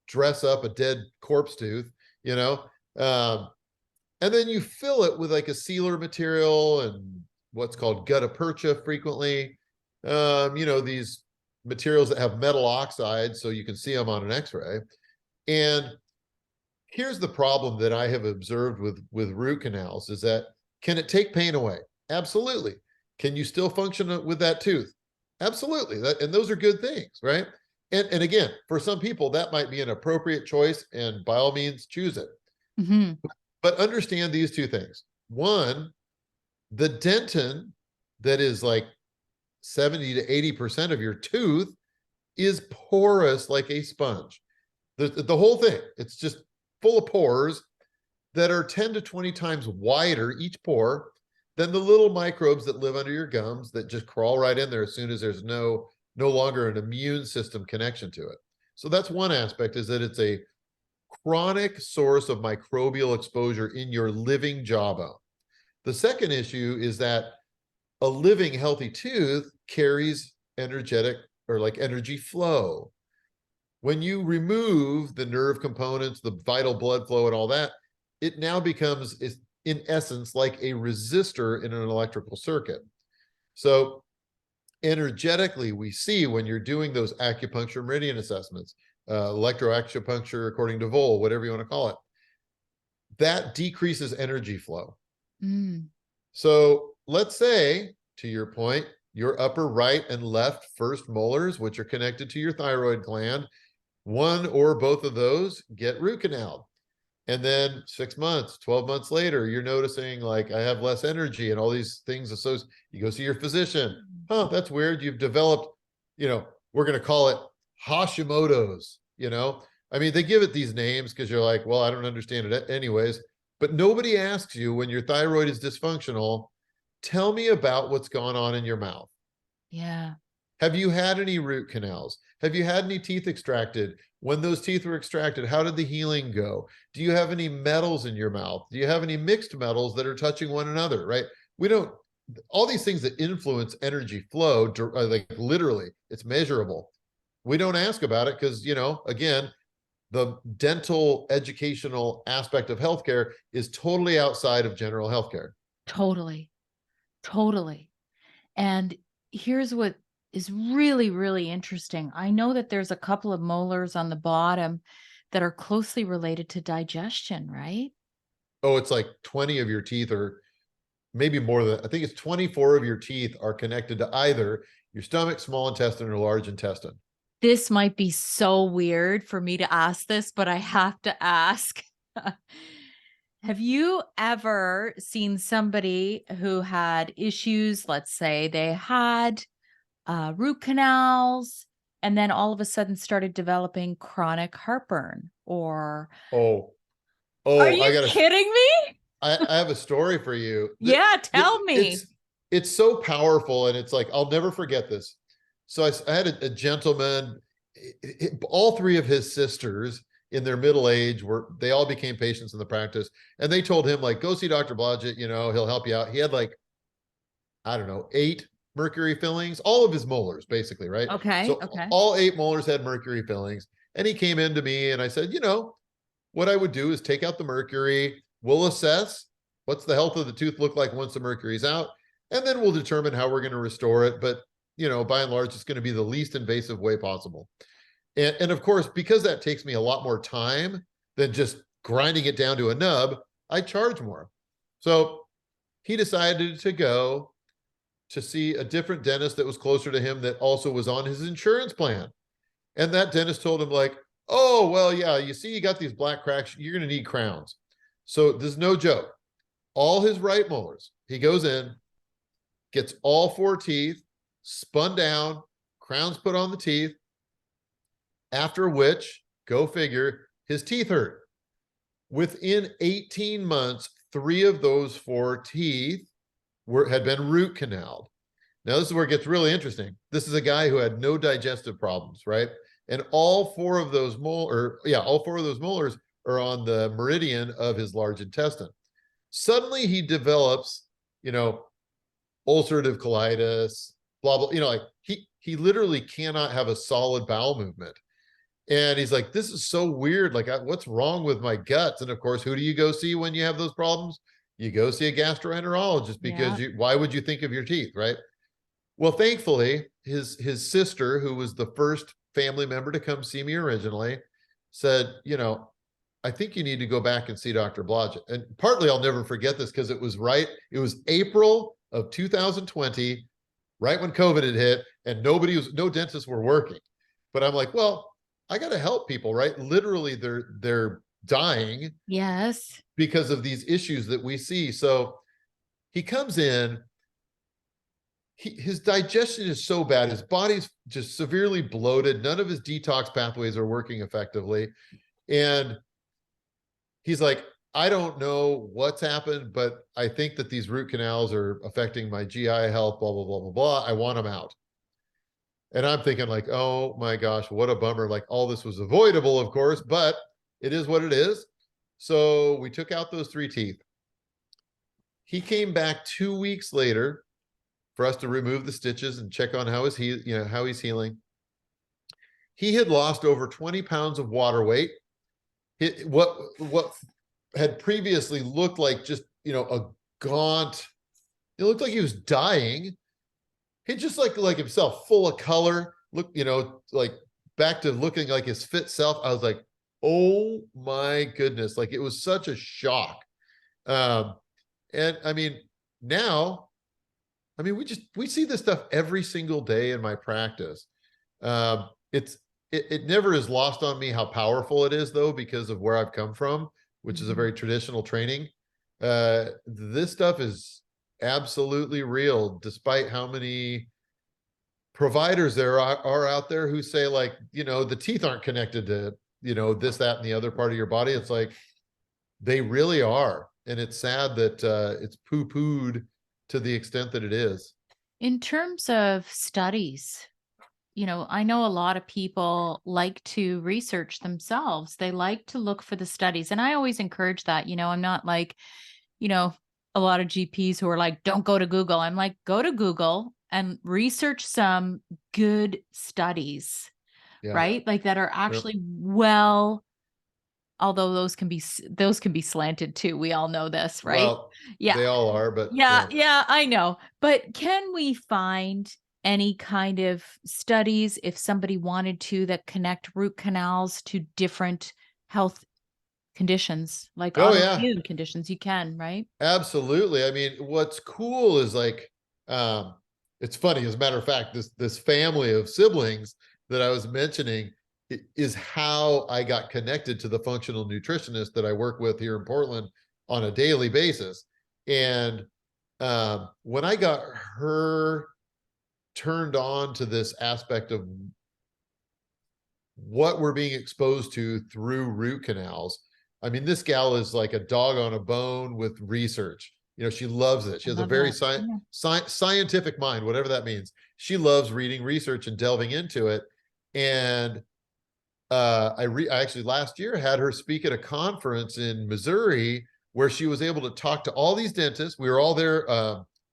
dress up a dead corpse tooth, you know. Um, and then you fill it with like a sealer material and what's called gutta percha frequently. These materials that have metal oxides so you can see them on an x-ray. And here's the problem that I have observed with root canals is that, can it take pain away? Absolutely. Can you still function with that tooth? Absolutely. And those are good things, right? And again, for some people, that might be an appropriate choice, and by all means, choose it. But understand these two things. One, the dentin that is like 70 to 80% of your tooth is porous like a sponge. The whole thing, it's just full of pores that are 10 to 20 times wider each pore than the little microbes that live under your gums that just crawl right in there as soon as there's no longer an immune system connection to it. So that's one aspect, is that it's a chronic source of microbial exposure in your living jawbone. The second issue is that a living healthy tooth carries energetic or like energy flow. When you remove the nerve components, the vital blood flow and all that, it now becomes, in essence, like a resistor in an electrical circuit. So energetically, we see when you're doing those acupuncture meridian assessments, electroacupuncture according to Vol, whatever you want to call it, that decreases energy flow. So let's say, to your point, your upper right and left first molars, which are connected to your thyroid gland, one or both of those get root canaled. And then 6 months, 12 months later, you're noticing like, I have less energy and all these things associated. You go see your physician. Oh, that's weird. You've developed, we're going to call it Hashimoto's, I mean, they give it these names because you're like, well, I don't understand it anyways. But nobody asks you, when your thyroid is dysfunctional, tell me about what's gone on in your mouth. Yeah. Have you had any root canals? Have you had any teeth extracted? When those teeth were extracted, how did the healing go? Do you have any metals in your mouth? Do you have any mixed metals that are touching one another, right? We don't, all these things that influence energy flow, like literally, it's measurable. We don't ask about it because, again, the dental educational aspect of healthcare is totally outside of general healthcare. Totally. Totally. And here's what is really, really interesting. I know that there's a couple of molars on the bottom that are closely related to digestion, right? Oh, it's like 20 of your teeth, or maybe more than, I think it's 24 of your teeth are connected to either your stomach, small intestine, or large intestine. This might be so weird for me to ask this, but I have to ask. Have you ever seen somebody who had issues? Let's say they had root canals and then all of a sudden started developing chronic heartburn or Oh, are oh, you I gotta, kidding me? I have a story for you. Yeah, tell me. It's so powerful, and it's like, I'll never forget this. So I had a gentleman, all three of his sisters in their middle age they all became patients in the practice, and they told him, like, go see Dr. Blodgett, he'll help you out. He had, like, I don't know, 8 mercury fillings, all of his molars, basically, right? Okay, So okay. all 8 molars had mercury fillings. And he came in to me and I said, what I would do is take out the mercury. We'll assess what's the health of the tooth look like once the mercury's out, and then we'll determine how we're going to restore it. But, by and large, it's going to be the least invasive way possible. And of course, because that takes me a lot more time than just grinding it down to a nub, I charge more. So he decided to go to see a different dentist that was closer to him that also was on his insurance plan. And that dentist told him, like, oh, well, yeah, you see, you got these black cracks, you're going to need crowns. So this is no joke. All his right molars, he goes in, gets all 4 teeth spun down, crowns put on the teeth, after which, go figure, his teeth hurt. Within 18 months, 3 of those 4 teeth had been root canaled. Now, this is where it gets really interesting. This is a guy who had no digestive problems, right? And all 4 of those molars are on the meridian of his large intestine. Suddenly he develops, ulcerative colitis, blah, blah, like he literally cannot have a solid bowel movement. And he's like, this is so weird. Like, what's wrong with my guts? And of course, who do you go see when you have those problems? You go see a gastroenterologist, because Yeah. why would you think of your teeth, right? Well, thankfully, his sister, who was the first family member to come see me originally, said, I think you need to go back and see Dr. Blodgett. And partly, I'll never forget this because it was April of 2020, right when COVID had hit, and no dentists were working. But I'm like, well, I got to help people, right? Literally, they're dying Yes. because of these issues that we see. So he comes in, his digestion is so bad. His body's just severely bloated. None of his detox pathways are working effectively. And he's like, I don't know what's happened, but I think that these root canals are affecting my GI health, blah, blah, blah, blah, blah. I want them out. And I'm thinking, like, oh my gosh, what a bummer. Like, all this was avoidable, of course, but it is what it is. So we took out those 3 teeth. He came back 2 weeks later for us to remove the stitches and check on how he's healing. He had lost over 20 pounds of water weight. What had previously looked like just, a gaunt, it looked like he was dying. He just like himself, full of color, look, like back to looking like his fit self. I was like, oh my goodness. Like, it was such a shock. And I mean, now, we see this stuff every single day in my practice. It never is lost on me how powerful it is, though, because of where I've come from, which is a very traditional training. This stuff is absolutely real, despite how many providers there are out there who say, like, the teeth aren't connected to, this, that, and the other part of your body. It's like, they really are. And it's sad that it's poo-pooed to the extent that it is. In terms of studies, I know a lot of people like to research themselves. They like to look for the studies. And I always encourage that. I'm not like, a lot of GPs who are like, don't go to Google. I'm like, go to Google and research some good studies, Yeah. right? Like that are Yep. actually although those can be slanted too. We all know this, right? Well, Yeah. they all are, but Yeah, I know. But can we find any kind of studies if somebody wanted to that connect root canals to different health conditions, like oh yeah, autoimmune conditions? You can, right? absolutely. I mean, what's cool is, like, it's funny, as a matter of fact, this family of siblings, that I was mentioning is how I got connected to the functional nutritionist that I work with here in Portland on a daily basis. And when I got her turned on to this aspect of what we're being exposed to through root canals, I mean, this gal is like a dog on a bone with research. She loves it. She I has a love very that. Yeah. scientific mind, whatever that means. She loves reading research and delving into it. And I actually last year had her speak at a conference in Missouri where she was able to talk to all these dentists. We were all there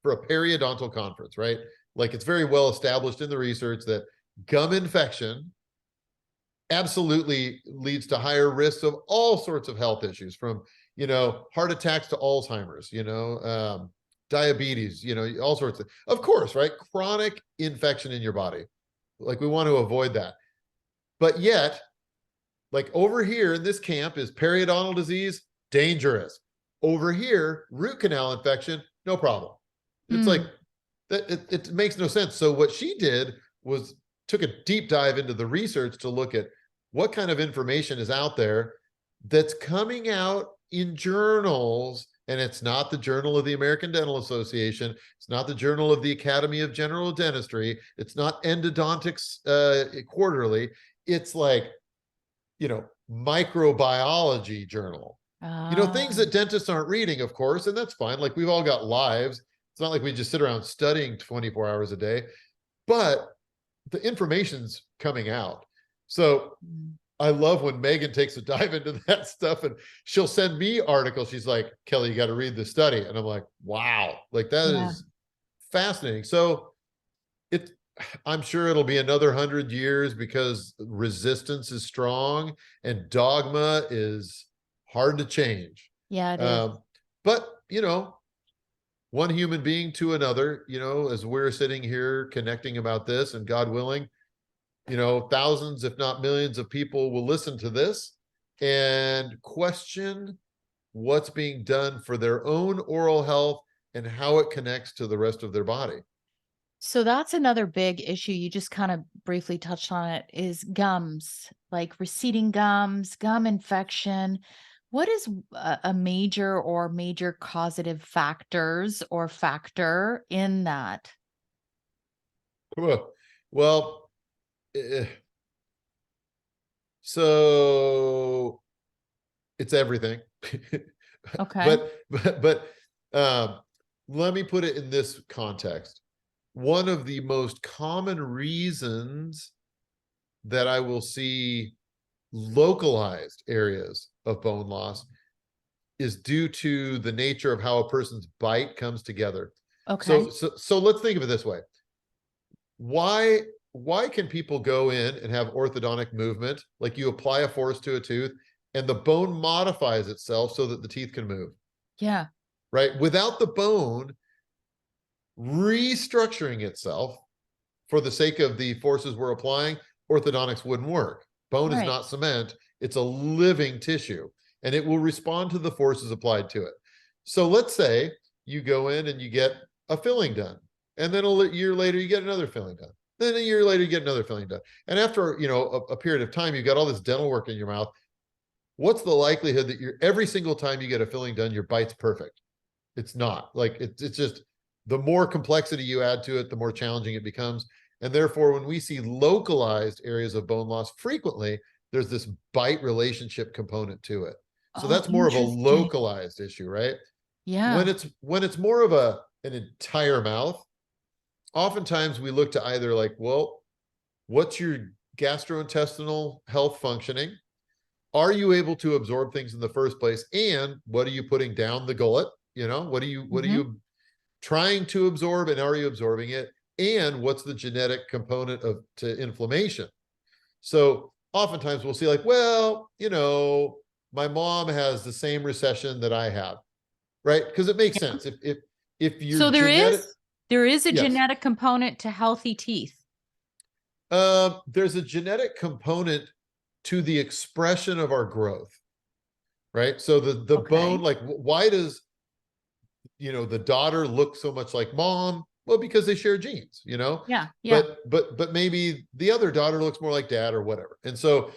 for a periodontal conference, right? Like, it's very well established in the research that gum infection absolutely leads to higher risks of all sorts of health issues, from heart attacks to Alzheimer's, diabetes, all sorts of course, right? Chronic infection in your body, like, we want to avoid that. But yet, like, over here in this camp is periodontal disease, dangerous. Over here, root canal infection, no problem. It's like that. It makes no sense. So what she did was took a deep dive into the research to look at what kind of information is out there that's coming out in journals. And it's not the Journal of the American Dental Association. It's not the Journal of the Academy of General Dentistry. It's not Endodontics Quarterly. It's like, microbiology journal. Things that dentists aren't reading, of course, and that's fine. Like, we've all got lives. It's not like we just sit around studying 24 hours a day, but the information's coming out. So I love when Megan takes a dive into that stuff, and she'll send me articles. She's like, Kelly, you got to read this study. And I'm like, wow, like, that is fascinating. So I'm sure it'll be another 100 years because resistance is strong and dogma is hard to change. Yeah, it is. But, one human being to another, as we're sitting here connecting about this, and God willing, thousands, if not millions of people will listen to this and question what's being done for their own oral health and how it connects to the rest of their body. So that's another big issue. You just kind of briefly touched on it, is gums, like receding gums, gum infection. What is a major or major causative factors or factor in that? Well, so it's everything. Okay. But let me put it in this context. One of the most common reasons that I will see localized areas of bone loss is due to the nature of how a person's bite comes together. Okay. So let's think of it this way. Why can people go in and have orthodontic movement? Like, you apply a force to a tooth and the bone modifies itself so that the teeth can move. Yeah. Right? Without the bone restructuring itself for the sake of the forces we're applying, orthodontics wouldn't work. Bone is not cement. It's a living tissue, and it will respond to the forces applied to it. So let's say you go in and you get a filling done, and then a year later you get another filling done. Then a year later you get another filling done. And after, a period of time, you've got all this dental work in your mouth. What's the likelihood that every single time you get a filling done, your bite's perfect? It's not. Like, it's just, the more complexity you add to it, the more challenging it becomes. And therefore, when we see localized areas of bone loss frequently, there's this bite relationship component to it. So that's more of a localized issue, right? Yeah. When it's more of an entire mouth, oftentimes we look to either, like, well, what's your gastrointestinal health functioning? Are you able to absorb things in the first place? And what are you putting down the gullet? What are you trying to absorb, and are you absorbing it? And what's the genetic component to inflammation? So oftentimes we'll see, like, well, my mom has the same recession that I have, right? Because it makes sense. If you're So there genetic, is a yes. genetic component to healthy teeth. There's a genetic component to the expression of our growth, right? So the bone, like, why does the daughter look so much like mom? Well, because they share genes, Yeah. Yeah. but maybe the other daughter looks more like dad or whatever. And so,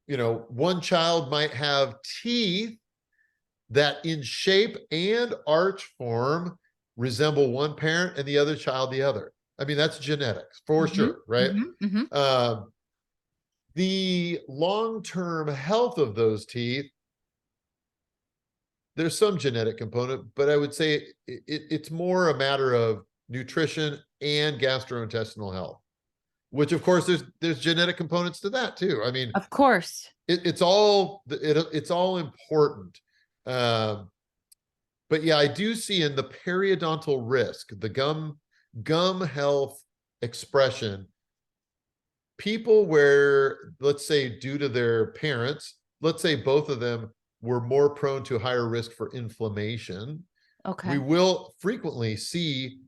one child might have teeth that in shape and arch form resemble one parent and the other child the other. I mean, that's genetics for Hmm. sure, right? Hmm. Hmm. Um, the long-term health of those teeth, there's some genetic component, but I would say it's more a matter of nutrition and gastrointestinal health, which of course there's genetic components to that too. I mean, Of course. it's all important. Um, but yeah, I do see in the periodontal risk, the gum health expression, people where, let's say, due to their parents, let's say both of them were more prone to higher risk for inflammation, we Okay. will frequently see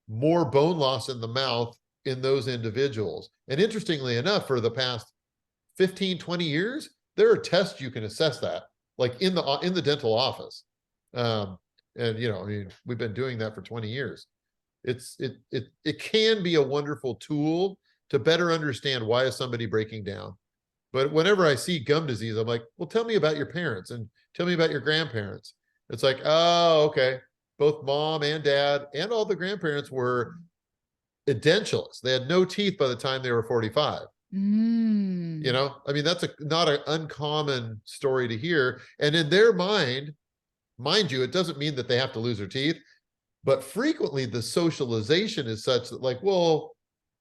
more bone loss in the mouth in those individuals. And interestingly enough, for the past 15, 20 years, there are tests you can assess that, like in the dental office. And I mean, we've been doing that for 20 years. It can be a wonderful tool to better understand why is somebody breaking down. But whenever I see gum disease, I'm like, well, tell me about your parents and tell me about your grandparents. It's like, oh, okay. Both mom and dad and all the grandparents were edentulous. They had no teeth by the time they were 45. Mm. I mean, that's not an uncommon story to hear. And in their mind you, it doesn't mean that they have to lose their teeth, but frequently the socialization is such that, like, well,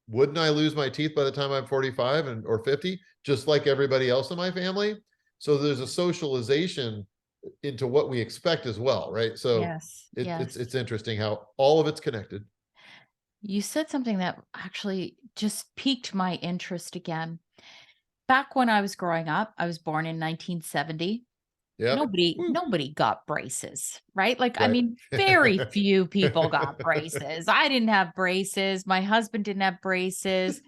wouldn't I lose my teeth by the time I'm 45 or 50, just like everybody else in my family? So there's a socialization into what we expect as well, right? So Yes. it's Yes. interesting how all of it's connected. You said something that actually just piqued my interest again. Back when I was growing up, I was born in 1970. Yep. Woo. Nobody got braces, right? Like, I Right. mean, very few people got braces. I didn't have braces. My husband didn't have braces.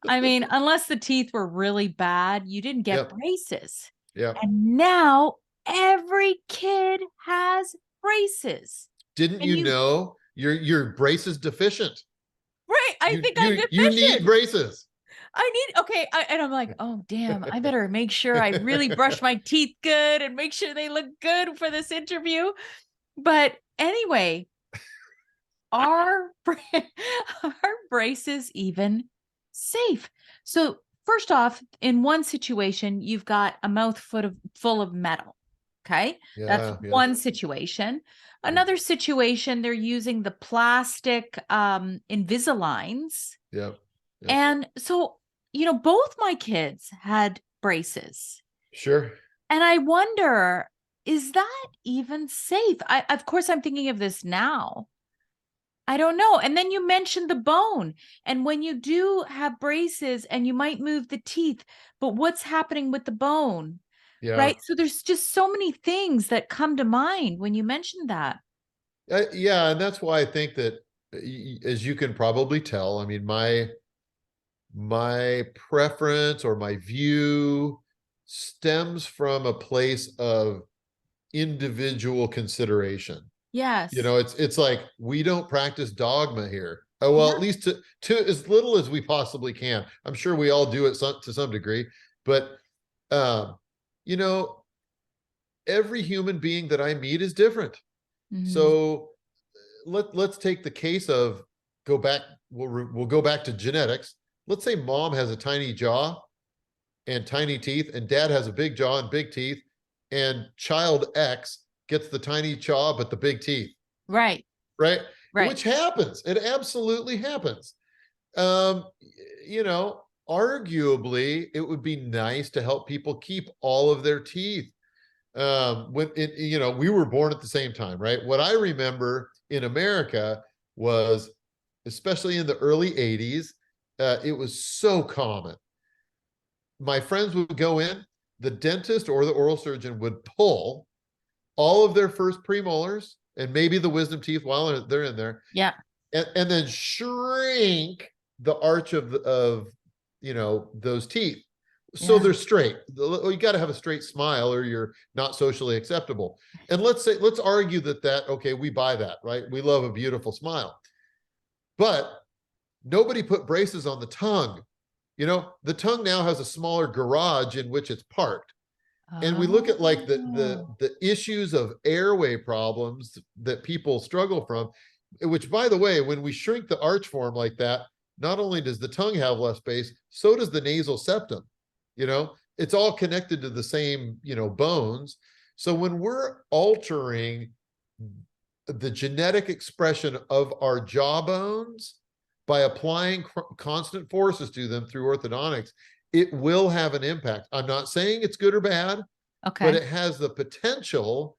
I mean, unless the teeth were really bad, you didn't get Yep. braces. Yep. And now every kid has braces. Didn't And you you, know your brace is deficient? right? I think I'm You need deficient. braces. I need, okay. And I'm like, oh, damn, I better make sure I really brush my teeth good and make sure they look good for this interview. But anyway, are are braces even safe? So first off, in one situation, you've got a mouth full of metal. Okay, that's Yeah, yeah. one situation. Another situation, they're using the plastic Invisaligns, Yep. Yep. and so both my kids had braces, Sure. and I wonder, is that even safe? Of course, I'm thinking of this now. I don't know. And then you mentioned the bone. And when you do have braces and you might move the teeth, but what's happening with the bone? Yeah. Right? So there's just so many things that come to mind when you mentioned that. Yeah, and that's why I think that, as you can probably tell, I mean, my preference or my view stems from a place of individual consideration. Yes. It's like we don't practice dogma here. Oh, well, Yeah. at least to as little as we possibly can. I'm sure we all do it to some degree, but um, you know, every human being that I meet is different. Mhm. So let's take the case of, go back. We'll go back to genetics. Let's say mom has a tiny jaw and tiny teeth, and dad has a big jaw and big teeth, and child X gets the tiny jaw but the big teeth, Right. right? Right. Which happens. It absolutely happens. Um, Arguably, it would be nice to help people keep all of their teeth. When we were born at the same time, right? What I remember in America was, especially in the early 80s, it was so common. My friends would go in, the dentist or the oral surgeon would pull all of their first premolars and maybe the wisdom teeth while they're in there, Yeah. and then shrink the arch of those teeth so Yeah. they're straight. You got to have a straight smile or you're not socially acceptable. And let's argue that okay, we buy that, right? We love a beautiful smile. But nobody put braces on the tongue. The tongue now has a smaller garage in which it's parked. And we look at like the issues of airway problems that people struggle from, which, by the way, when we shrink the arch form like that, not only does the tongue have less space, so does the nasal septum. It's all connected to the same, bones. So when we're altering the genetic expression of our jawbones by applying constant forces to them through orthodontics, it will have an impact. I'm not saying it's good or bad, but it has the potential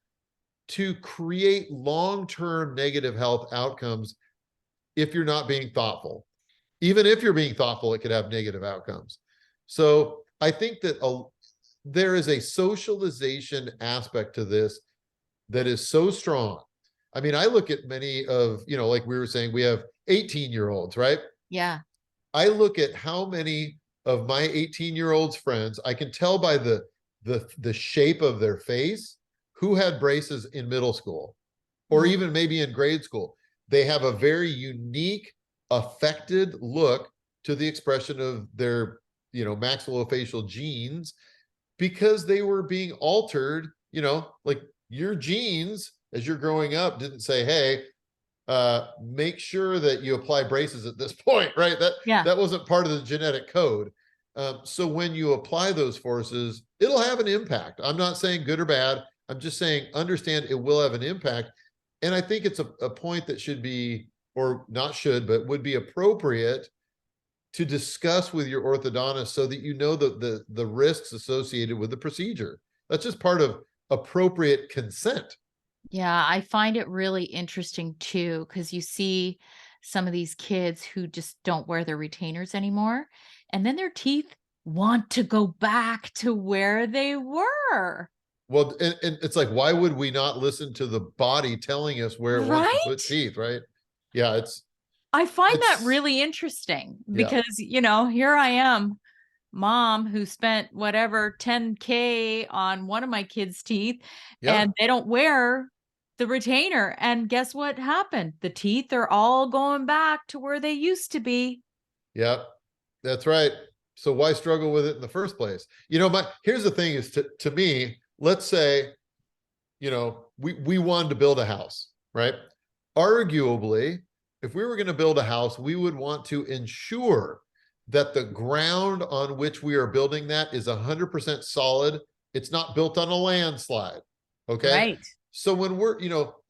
to create long-term negative health outcomes if you're not being thoughtful. Even if you're being thoughtful, it could have negative outcomes. So I think that there is a socialization aspect to this that is so strong. I mean, I look at many of, like we were saying, we have 18-year-olds, right? Yeah. I look at how many of my 18-year-olds friends, I can tell by the shape of their face who had braces in middle school or even maybe in grade school. They have a very unique, affected look to the expression of their, maxillofacial genes because they were being altered, like your genes as you're growing up didn't say, hey, make sure that you apply braces at this point, right? That wasn't part of the genetic code. So when you apply those forces, it'll have an impact. I'm not saying good or bad. I'm just saying understand it will have an impact. And I think it's a point that should be, or not should, but would be appropriate to discuss with your orthodontist so that you know the risks associated with the procedure. That's just part of appropriate consent. Yeah, I find it really interesting too, because you see some of these kids who just don't wear their retainers anymore, and then their teeth want to go back to where they were. Well, and it's like, why would we not listen to the body telling us where it wants to put Right? teeth, right? Yeah, I find that it's really interesting yeah, because, here I am, mom who spent whatever 10K on one of my kids' teeth, yeah, and they don't wear the retainer. And guess what happened? The teeth are all going back to where they used to be. yeah, that's right. So why struggle with it in the first place? Here's the thing is to me, let's say, we wanted to build a house, right? Arguably, if we were going to build a house, we would want to ensure that the ground on which we are building that is 100% solid. It's not built on a landslide. Okay. Right. So when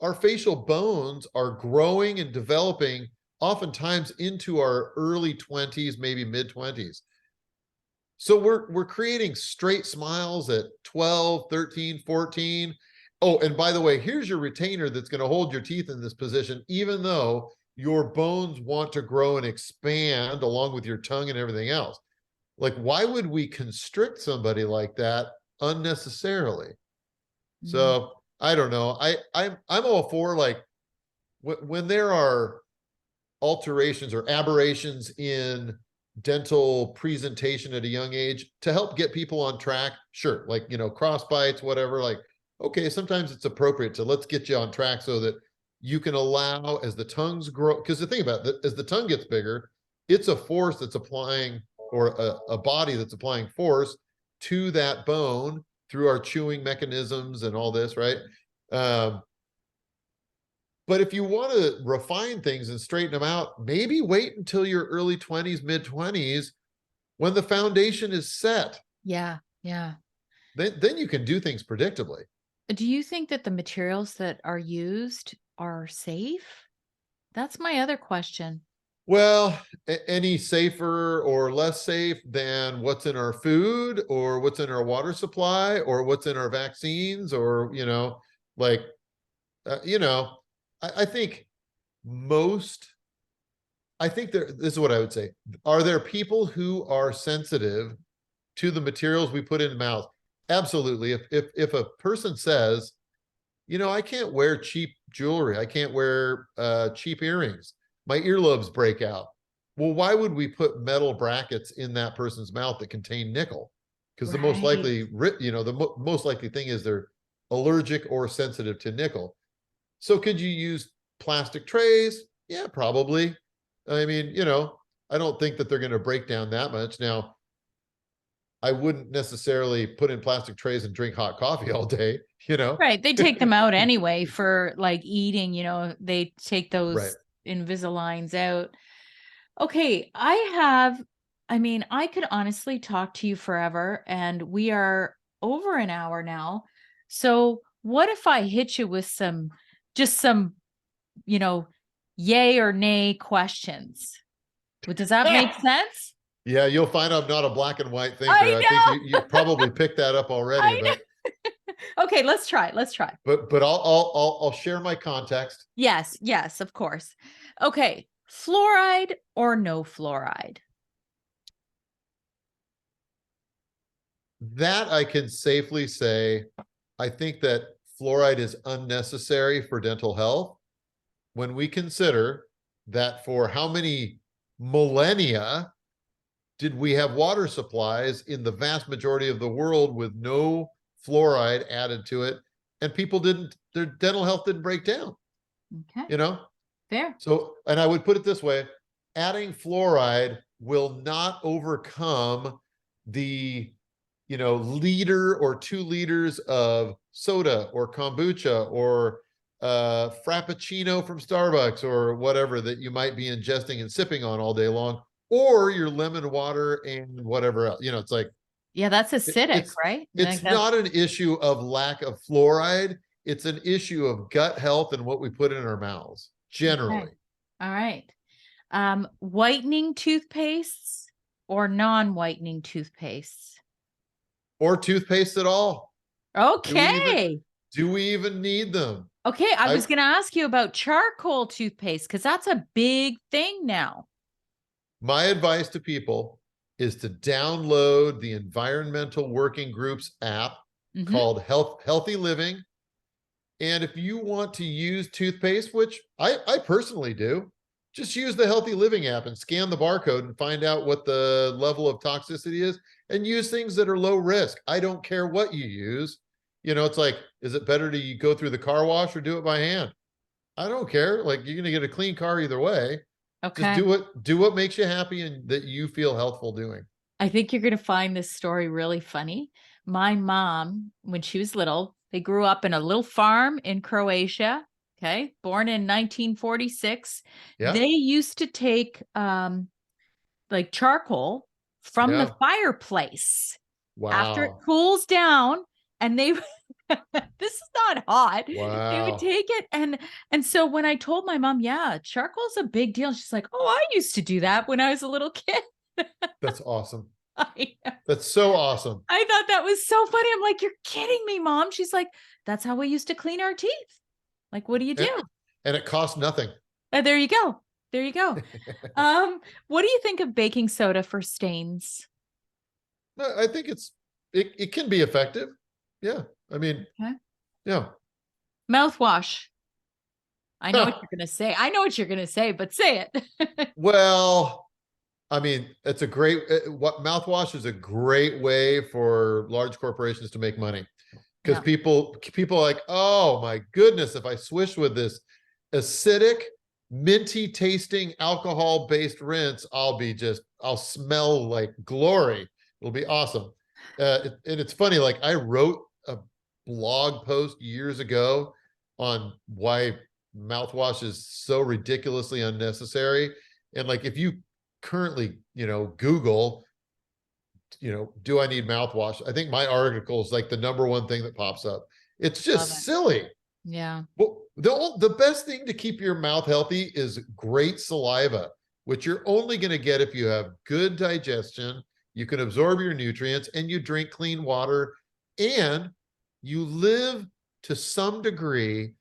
our facial bones are growing and developing oftentimes into our early 20s, maybe mid 20s. So we're creating straight smiles at 12, 13, 14. Oh, and by the way, here's your retainer that's going to hold your teeth in this position, even though your bones want to grow and expand along with your tongue and everything else. Like, why would we constrict somebody like that unnecessarily? So I don't know. I'm all for, like, when there are alterations or aberrations in dental presentation at a young age to help get people on track. Sure. Like, cross bites, whatever, like, okay, sometimes it's appropriate to let's get you on track so that you can allow as the tongues grow. Because the thing about it, as the tongue gets bigger, it's a force that's applying, or a body that's applying force to that bone through our chewing mechanisms and all this, right? But if you want to refine things and straighten them out, maybe wait until your early 20s, mid 20s, when the foundation is set. Yeah. Yeah. Then you can do things predictably. Do you think that the materials that are used are safe? That's my other question. Well, any safer or less safe than what's in our food or what's in our water supply or what's in our vaccines, or, like, I think most, this is what I would say. Are there people who are sensitive to the materials we put in the mouth? Absolutely. If a person says, I can't wear cheap jewelry, I can't wear cheap earrings, my earlobes break out. Well, why would we put metal brackets in that person's mouth that contain nickel? Because the most Right. likely, most likely thing is they're allergic or sensitive to nickel. So could you use plastic trays? Yeah, probably. I mean, I don't think that they're going to break down that much. Now, I wouldn't necessarily put in plastic trays and drink hot coffee all day, Right. They take them out anyway for like eating, they take Right. those Invisaligns out. Okay, I mean, I could honestly talk to you forever, and we are over an hour now. So, what if I hit you with just some, you know, yay or nay questions? Does that make sense? Yeah, you'll find I'm not a black and white thinker. I I think you know. probably picked that up already, I but know. Okay, let's try. Let's try. I'll share my context. Yes, yes, of course. Okay, fluoride or no fluoride? That I can safely say, I think that fluoride is unnecessary for dental health when we consider that for how many millennia did we have water supplies in the vast majority of the world with no fluoride added to it, and their dental health didn't break down, Okay, you know? fair. So, and I would put it this way, adding fluoride will not overcome the, liter or 2 liters of soda or kombucha or frappuccino from Starbucks or whatever that you might be ingesting and sipping on all day long, or your lemon water and whatever else. It's like Yeah, that's it, acidic, it's right? it's not an issue of lack of fluoride. It's an issue of gut health and what we put in our mouths Okay. generally. All right. Whitening toothpastes or non-whitening toothpastes? Or toothpaste at all. Do we even Okay. do we even need them? Okay, I I was going to ask you about charcoal toothpaste because that's a big thing now. My advice to people is to download the Environmental Working Groups app Hmm. called Healthy Living. And if you want to use toothpaste, which I personally do, just use the Healthy Living app and scan the barcode and find out what the level of toxicity is and use things that are low risk. I don't care what you use. It's like, is it better to go through the car wash or do it by hand? I don't care. Like, you're going to get a clean car either way. Just Okay. do what makes you happy and that you feel healthful doing. I think you're going to find this story really funny. My mom, when she was little, they grew up in a little farm in Croatia. Okay. Born in 1946. Yeah. They used to take like charcoal from the Yeah. fireplace after it Wow. cools down, and they this is not hot. They would Wow. take it, and so when I told my mom, yeah, charcoal's a big deal, she's like, oh, I used to do that when I was a little kid. That's awesome. I That's so awesome. I thought that was so funny. I'm like, you're kidding me, mom. She's like, that's how we used to clean our teeth. Like, what do you And, do? and it costs nothing. There you go. There you go. What do you think of baking soda for stains? I think it can be effective. Yeah. I mean, Okay. yeah. Mouthwash. I know what you're going to say. I know what you're going to say, but say it. Well, I mean, it's a great what mouthwash is a great way for large corporations to make money because Yeah. people are like, oh my goodness, if I swish with this acidic, minty tasting alcohol based rinse, I'll smell like glory. It'll be awesome. And it's funny, like I wrote a blog post years ago on why mouthwash is so ridiculously unnecessary. And like if you currently, Google, do I need mouthwash? I think my article is like the number one thing that pops up. It's Love just it. silly. Yeah. Well, the best thing to keep your mouth healthy is great saliva, which you're only going to get if you have good digestion, you can absorb your nutrients, and you drink clean water, and you live to some degree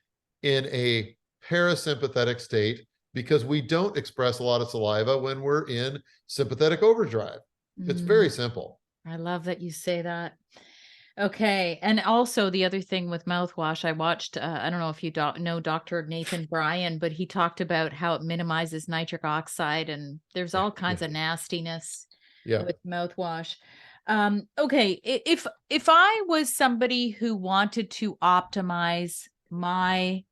in a parasympathetic state because we don't express a lot of saliva when we're in sympathetic overdrive. It's Mm, very simple. I love that you say that. Okay. And also the other thing with mouthwash, I watched, I don't know if you know Dr. Nathan Bryan, but he talked about how it minimizes nitric oxide and there's all Yeah. kinds of nastiness Yeah. with mouthwash. Okay. If I was somebody who wanted to optimize my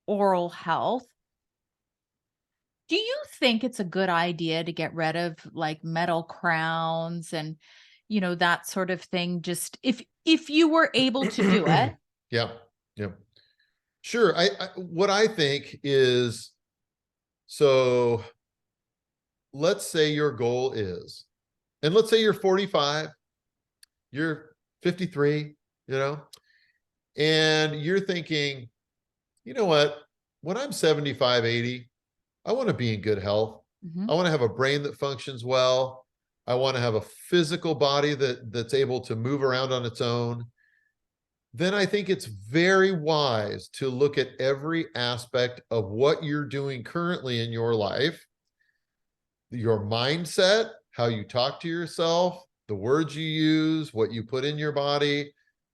oral health, Do you think it's a good idea to get rid of like metal crowns and, that sort of thing? Just if you were able to do it. Yeah, yeah, sure. What I think is, so let's say your goal is, and let's say you're 45, you're 53, and you're thinking, you know what, when I'm 75, 80, I want to be in good health. Mhm. I want to have a brain that functions well. I want to have a physical body that's able to move around on its own. Then I think it's very wise to look at every aspect of what you're doing currently in your life, your mindset, how you talk to yourself, the words you use, what you put in your body,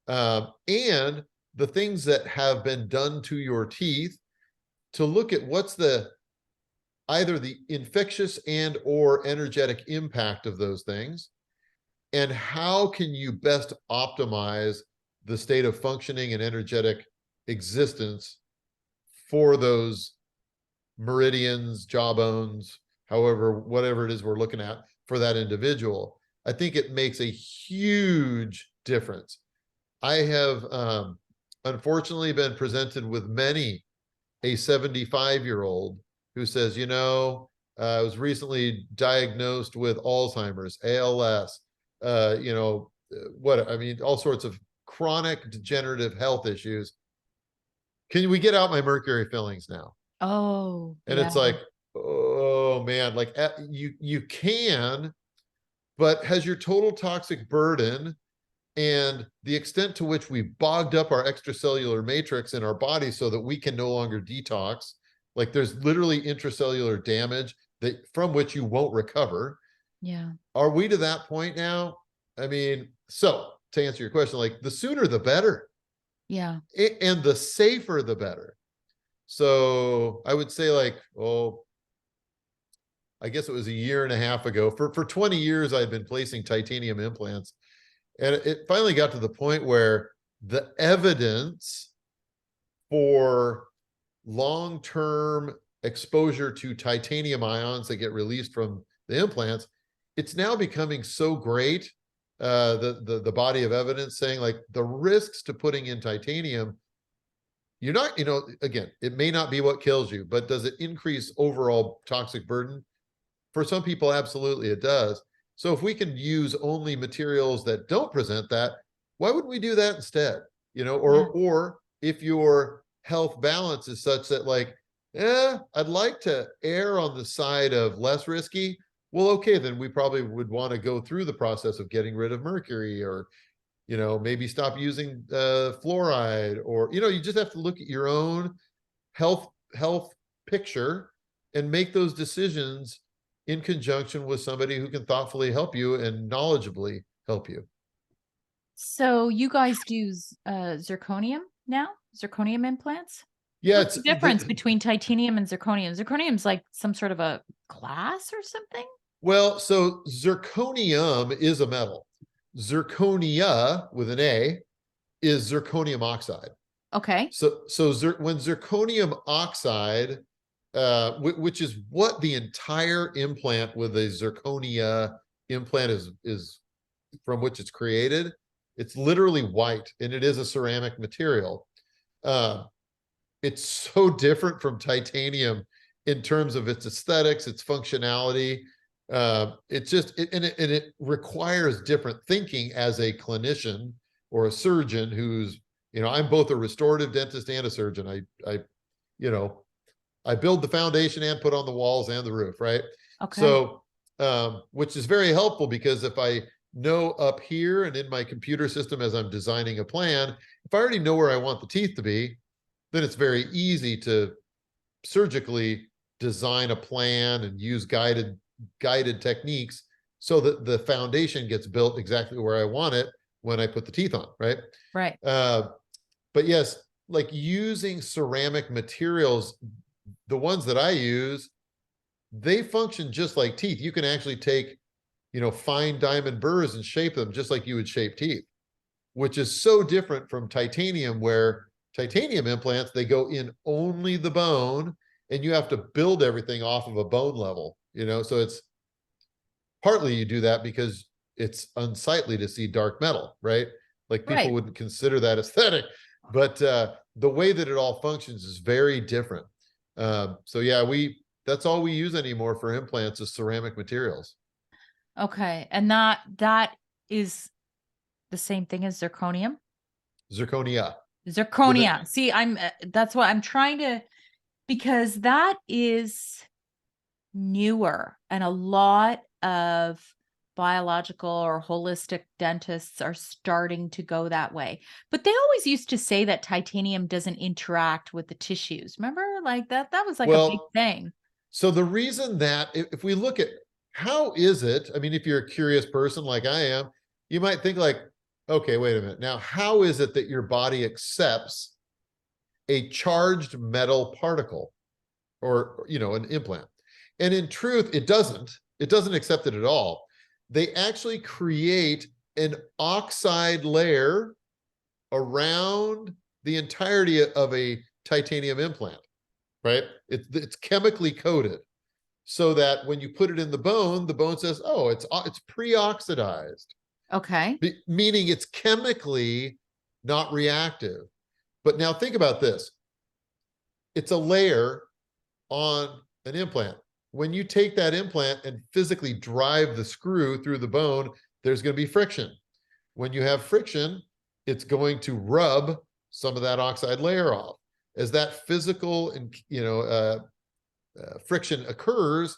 and the things that have been done to your teeth, to look at what's either the infectious and or energetic impact of those things, and how can you best optimize the state of functioning and energetic existence for those meridians, jawbones, however, whatever it is we're looking at for that individual. I think it makes a huge difference. I have unfortunately been presented with many a 75-year-old who says, I was recently diagnosed with Alzheimer's, ALS, all sorts of chronic degenerative health issues. Can we get out my mercury fillings now? Oh, And yeah. it's like, oh man, like you can, but has your total toxic burden and the extent to which we bogged up our extracellular matrix in our body so that we can no longer detox, like there's literally intracellular damage from which you won't recover. Yeah. Are we to that point now? I mean, so to answer your question, like the sooner the better, Yeah. and the safer the better. So I would say, like, I guess it was a year and a half ago. For 20 years, I'd been placing titanium implants. And it finally got to the point where the evidence for long-term exposure to titanium ions that get released from the implants, it's now becoming so great, the body of evidence saying like the risks to putting in titanium, you're not, again, it may not be what kills you, but does it increase overall toxic burden? For some people, absolutely it does. So if we can use only materials that don't present that, why wouldn't we do that instead? Yeah. Or if your health balance is such that like, I'd like to err on the side of less risky. Well, okay, then we probably would want to go through the process of getting rid of mercury, or maybe stop using fluoride, or you just have to look at your own health picture and make those decisions in conjunction with somebody who can thoughtfully help you and knowledgeably help you. So you guys do zirconium now? Zirconium implants? Yeah, What's it's the difference between titanium and zirconium? Zirconium's like some sort of a glass or something? well, so zirconium is a metal. Zirconia with an A is zirconium oxide. Okay. When zirconium oxide, which is what the entire implant with a zirconia implant is from which it's created, it's literally white, and it is a ceramic material. Uh, it's so different from titanium in terms of its aesthetics, its functionality. It requires different thinking as a clinician or a surgeon who's, I'm both a restorative dentist and a surgeon. I build the foundation and put on the walls and the roof, right? Okay. So, which is very helpful, because if I know up here and in my computer system as I'm designing a plan, if I already know where I want the teeth to be, then it's very easy to surgically design a plan and use guided techniques so that the foundation gets built exactly where I want it when I put the teeth on, right? Right. But yes, like using ceramic materials, the ones that I use, they function just like teeth. You can actually take, fine diamond burrs and shape them just like you would shape teeth, which is so different from titanium, where titanium implants, they go in only the bone and you have to build everything off of a bone level, so it's partly you do that because it's unsightly to see dark metal, right? Like people Right. wouldn't consider that aesthetic, but the way that it all functions is very different. So yeah, that's all we use anymore for implants is ceramic materials. Okay. And that is the same thing as zirconium? Zirconia with it. Zirconia. See, that's what I'm trying to, because that is newer, and a lot of biological or holistic dentists are starting to go that way. But they always used to say that titanium doesn't interact with the tissues. Remember, like that was like a big Well, thing. so the reason that if we look at how is it, I mean, if you're a curious person like I am, you might think like, okay, wait a minute. Now, how is it that your body accepts a charged metal particle or, an implant? And in truth, it doesn't accept it at all. They actually create an oxide layer around the entirety of a titanium implant, right? It's chemically coated so that when you put it in the bone says, oh, it's pre-oxidized, Okay. meaning it's chemically not reactive. But now think about this. It's a layer on an implant. When you take that implant and physically drive the screw through the bone, there's going to be friction. When you have friction, it's going to rub some of that oxide layer off. As that physical and friction occurs,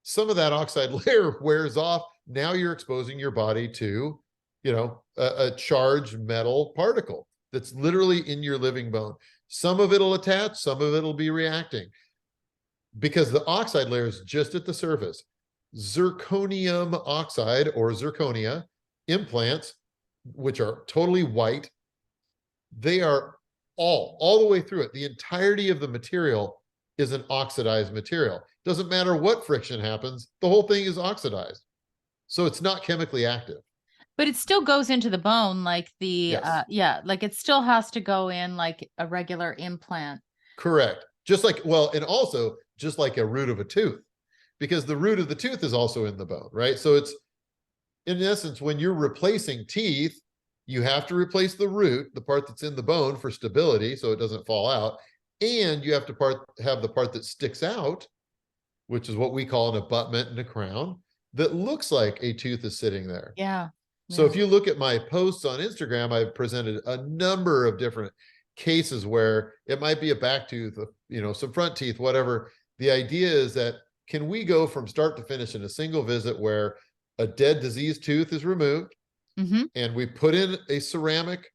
some of that oxide layer wears off. Now you're exposing your body to, a charged metal particle that's literally in your living bone. Some of it'll attach, some of it'll be reacting because the oxide layer is just at the surface. Zirconium oxide or zirconia implants, which are totally white, they are all the way through it. The entirety of the material is an oxidized material. Doesn't matter what friction happens, the whole thing is oxidized. So it's not chemically active. But it still goes into the bone like Yes, like it still has to go in like a regular implant. correct. Just like, well, and also just like a root of a tooth, because the root of the tooth is also in the bone, right? So it's, in essence, when you're replacing teeth, you have to replace the root, the part that's in the bone for stability so it doesn't fall out. And you have to have the part that sticks out, which is what we call an abutment and a crown, that looks like a tooth is sitting there. Yeah. So Yeah. if you look at my posts on Instagram, I've presented a number of different cases where it might be a back tooth, some front teeth, whatever. The idea is that can we go from start to finish in a single visit where a dead diseased tooth is removed Mm-hmm. and we put in a ceramic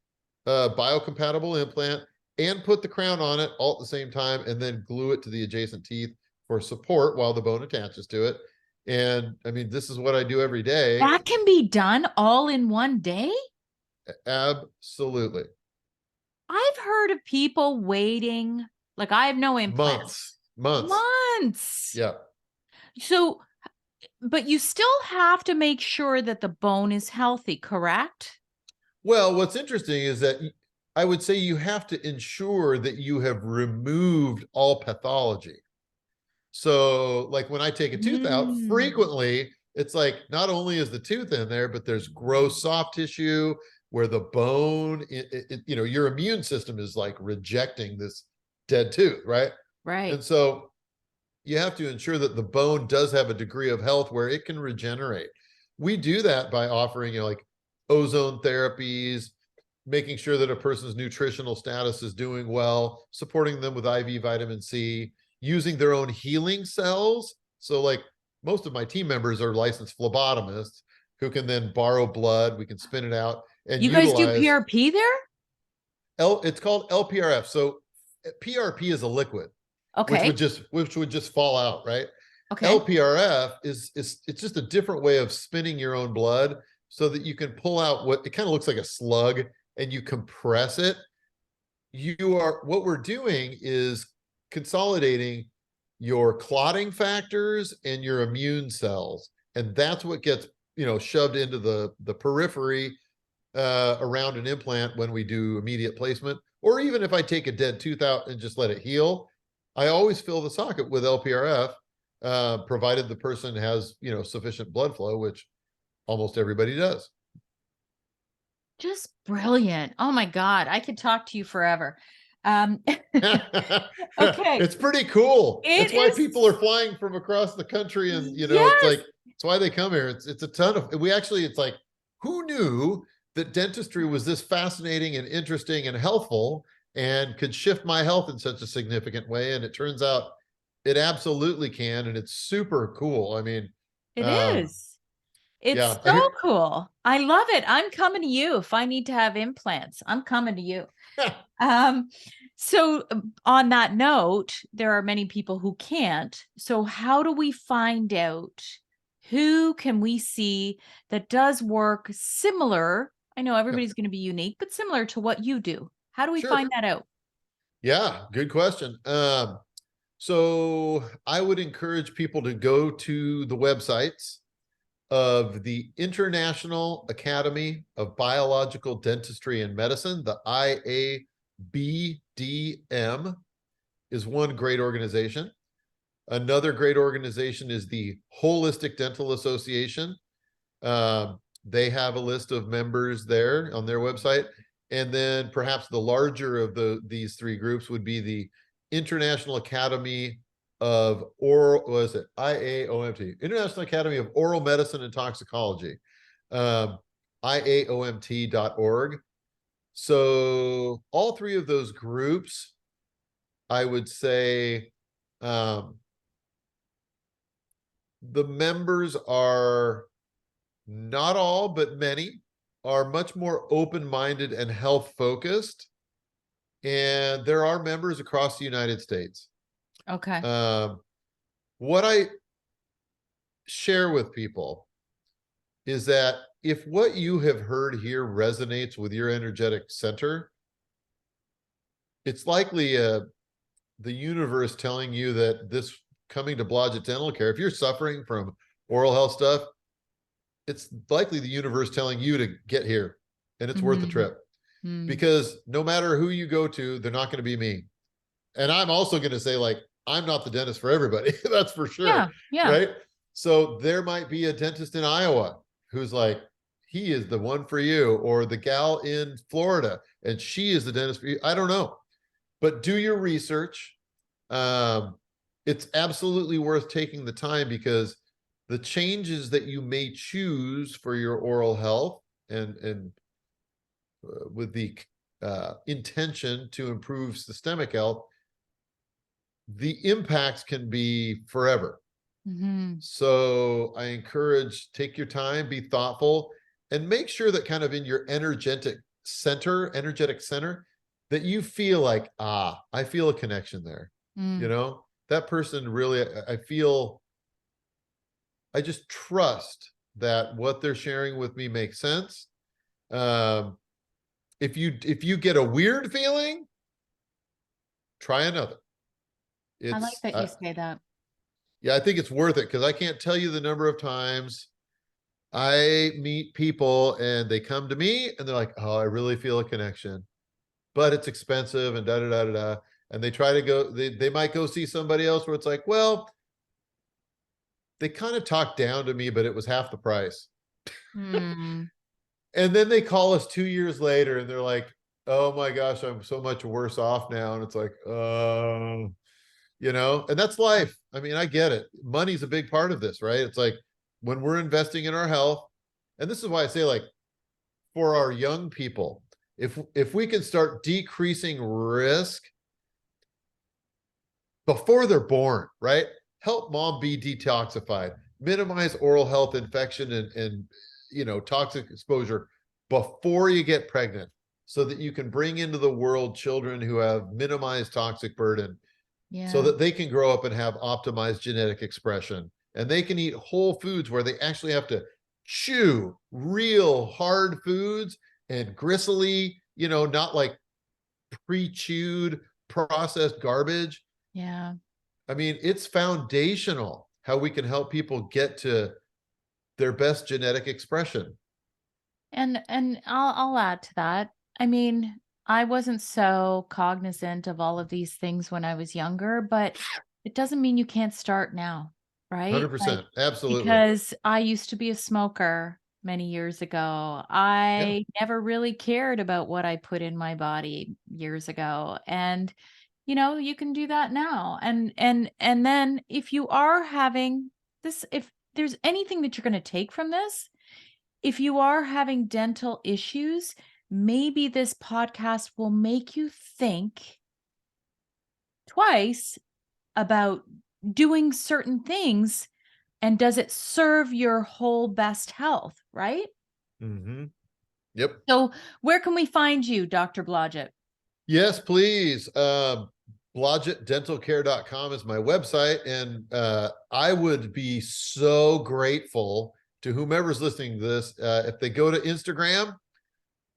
biocompatible implant and put the crown on it all at the same time and then glue it to the adjacent teeth for support while the bone attaches to it. And I mean, this is what I do every day. That can be done all in one day? Absolutely. I've heard of people waiting, like I have no implants. Months. Months. Yeah. So, but you still have to make sure that the bone is healthy, correct? Well, what's interesting is that I would say you have to ensure that you have removed all pathology. So, like when I take a tooth out, Mm. frequently it's like not only is the tooth in there, but there's gross soft tissue where the bone, your immune system is like rejecting this dead tooth, right? Right. And so you have to ensure that the bone does have a degree of health where it can regenerate. We do that by offering, like ozone therapies, making sure that a person's nutritional status is doing well, supporting them with IV vitamin C, using their own healing cells. So like most of my team members are licensed phlebotomists who can then borrow blood, we can spin it out and You guys do utilize PRP there? it's called LPRF. So PRP is a liquid, which Okay. would just fall out, right? Okay. LPRF is it's just a different way of spinning your own blood so that you can pull out what it kind of looks like a slug and you compress it. What we're doing is consolidating your clotting factors and your immune cells. And that's what gets, shoved into the periphery around an implant when we do immediate placement. Or even if I take a dead tooth out and just let it heal, I always fill the socket with LPRF, provided the person has, sufficient blood flow, which almost everybody does. Just brilliant. Oh my God. I could talk to you forever. Um, okay. It's pretty cool. It It's why is. people are flying from across the country, and it's Yes, like it's why they come here. It's a ton of it's like, who knew that dentistry was this fascinating and interesting and helpful and could shift my health in such a significant way? And it turns out it absolutely can, and it's super cool. I mean, it um, is. It's yeah, so cool. I love it. I'm coming to you. If I need to have implants, I'm coming to you. Um, so on that note, there are many people who can't. So how do we find out who can we see that does work similar? I know yeah, everybody's going to be unique, but similar to what you do. How do we sure. find that out? Yeah, good question. So I would encourage people to go to the websites of the International Academy of Biological Dentistry and Medicine. The IABDM is one great organization. Another great organization is the Holistic Dental Association. They have a list of members there on their website. And then perhaps the larger of these three groups would be the International Academy of Oral, what is it? IAOMT, International Academy of Oral Medicine and Toxicology, IAOMT.org. So all three of those groups, I would say, the members are, not all, but many, are much more open-minded and health-focused. And there are members across the United States. Okay. What I share with people is that if what you have heard here resonates with your energetic center, it's likely the universe telling you that this coming to Blodgett Dental Care, if you're suffering from oral health stuff, it's likely the universe telling you to get here, and it's worth the trip. Because no matter who you go to, they're not going to be me. And I'm also going to say, like, I'm not the dentist for everybody. That's for sure. Yeah. Yeah. Right. So there might be a dentist in Iowa who's like, he is the one for you, or the gal in Florida and she is the dentist for you. I don't know, but do your research. It's absolutely worth taking the time, because the changes that you may choose for your oral health and with the intention to improve systemic health, the impacts can be forever. So I encourage, take your time, be thoughtful, and make sure that kind of in your energetic center, that you feel like, I feel a connection there. That person really, I just trust that what they're sharing with me makes sense. If you get a weird feeling, try another. I like It's that you say that. Yeah, I think it's worth it, because I can't tell you the number of times I meet people and they come to me and they're like, "Oh, I really feel a connection, but it's expensive and da da da da da." And they try to go, they might go see somebody else where it's like, well, they kind of talked down to me, but it was half the price. And then they call us 2 years later and they're like, "Oh my gosh, I'm so much worse off now." And it's like, and that's life. I mean, I get it. Money's a big part of this, right? It's like when we're investing in our health, and this is why I say, like, for our young people, if we can start decreasing risk before they're born, right? Help mom be detoxified, minimize oral health infection and toxic exposure before you get pregnant, so that you can bring into the world children who have minimized toxic burden, so that they can grow up and have optimized genetic expression, and they can eat whole foods where they actually have to chew real hard foods and gristly, not like pre-chewed processed garbage. Yeah. I mean, it's foundational how we can help people get to their best genetic expression. And I'll add to that. I mean, I wasn't so cognizant of all of these things when I was younger, but it doesn't mean you can't start now, right? Like, 100%. Absolutely. because I used to be a smoker many years ago. Yeah. I never really cared about what I put in my body years ago. And you can do that now. And then if you are having this, if there's anything that you're going to take from this, if you are having dental issues, maybe this podcast will make you think twice about doing certain things, and does it serve your whole best health, right? Hmm. Yep. So, where can we find you, Dr. Blodgett? Yes, please. BlodgettDentalCare.com is my website. And I would be so grateful to whomever's listening to this if they go to Instagram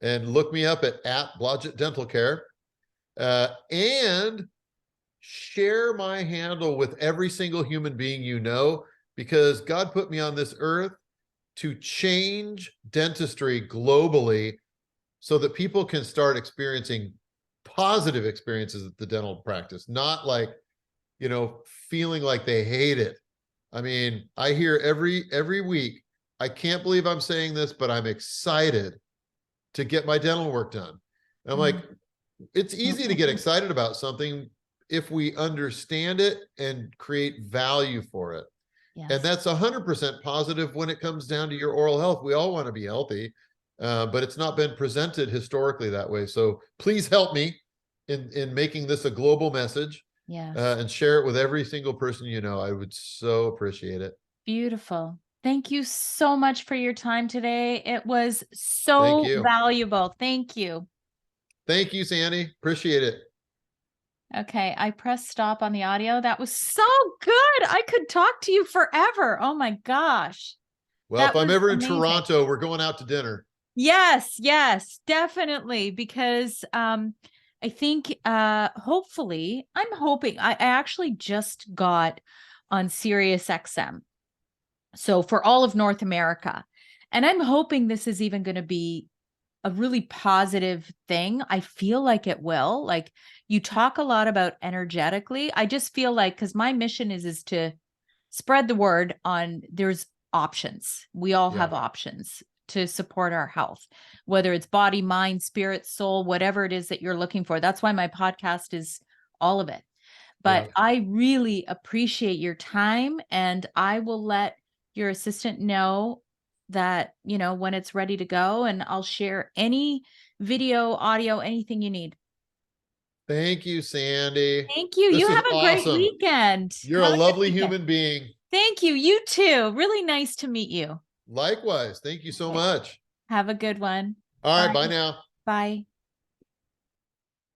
and look me up at Blodgett Dental Care and share my handle with every single human being you know, because God put me on this earth to change dentistry globally so that people can start experiencing positive experiences at the dental practice, not like, feeling like they hate it. I mean, I hear every week, I can't believe I'm saying this, but I'm excited to get my dental work done. And I'm like, Mm. it's easy to get excited about something if we understand it and create value for it. And Yes. that's 100% positive when it comes down to your oral health. We all want to be healthy, but it's not been presented historically that way. So please help me in making this a global message Yes. and share it with every single person you know. I would so appreciate it. Beautiful. Thank you so much for your time today. It was Thank so you. valuable. Thank you. Thank you, Sandy. Appreciate it. Okay, I pressed stop on the audio. That was so good. I could talk to you forever. Oh my gosh. Well, if That I'm was ever in amazing. Toronto, we're going out to dinner. Yes, yes, definitely. Because I think hopefully, I'm hoping I actually just got on Sirius XM. So for all of North America. And I'm hoping this is even going to be a really positive thing. I feel like it will. Like, you talk a lot about energetically. I just feel like, because my mission is to spread the word on there's options. We all Yeah. have options to support our health, whether it's body, mind, spirit, soul, whatever it is that you're looking for. That's why my podcast is all of it. Yeah. But I really appreciate your time, and I will let your assistant know that, when it's ready to go, and I'll share any video, audio, anything you need. Thank you, Sandy. Thank you. You This is have a great awesome. weekend. You're a Have a good lovely weekend. human being. Thank you. You too. Really nice to meet you. Likewise. Thank you so Okay. much. Have a good one. All right. Bye. Bye now. Bye.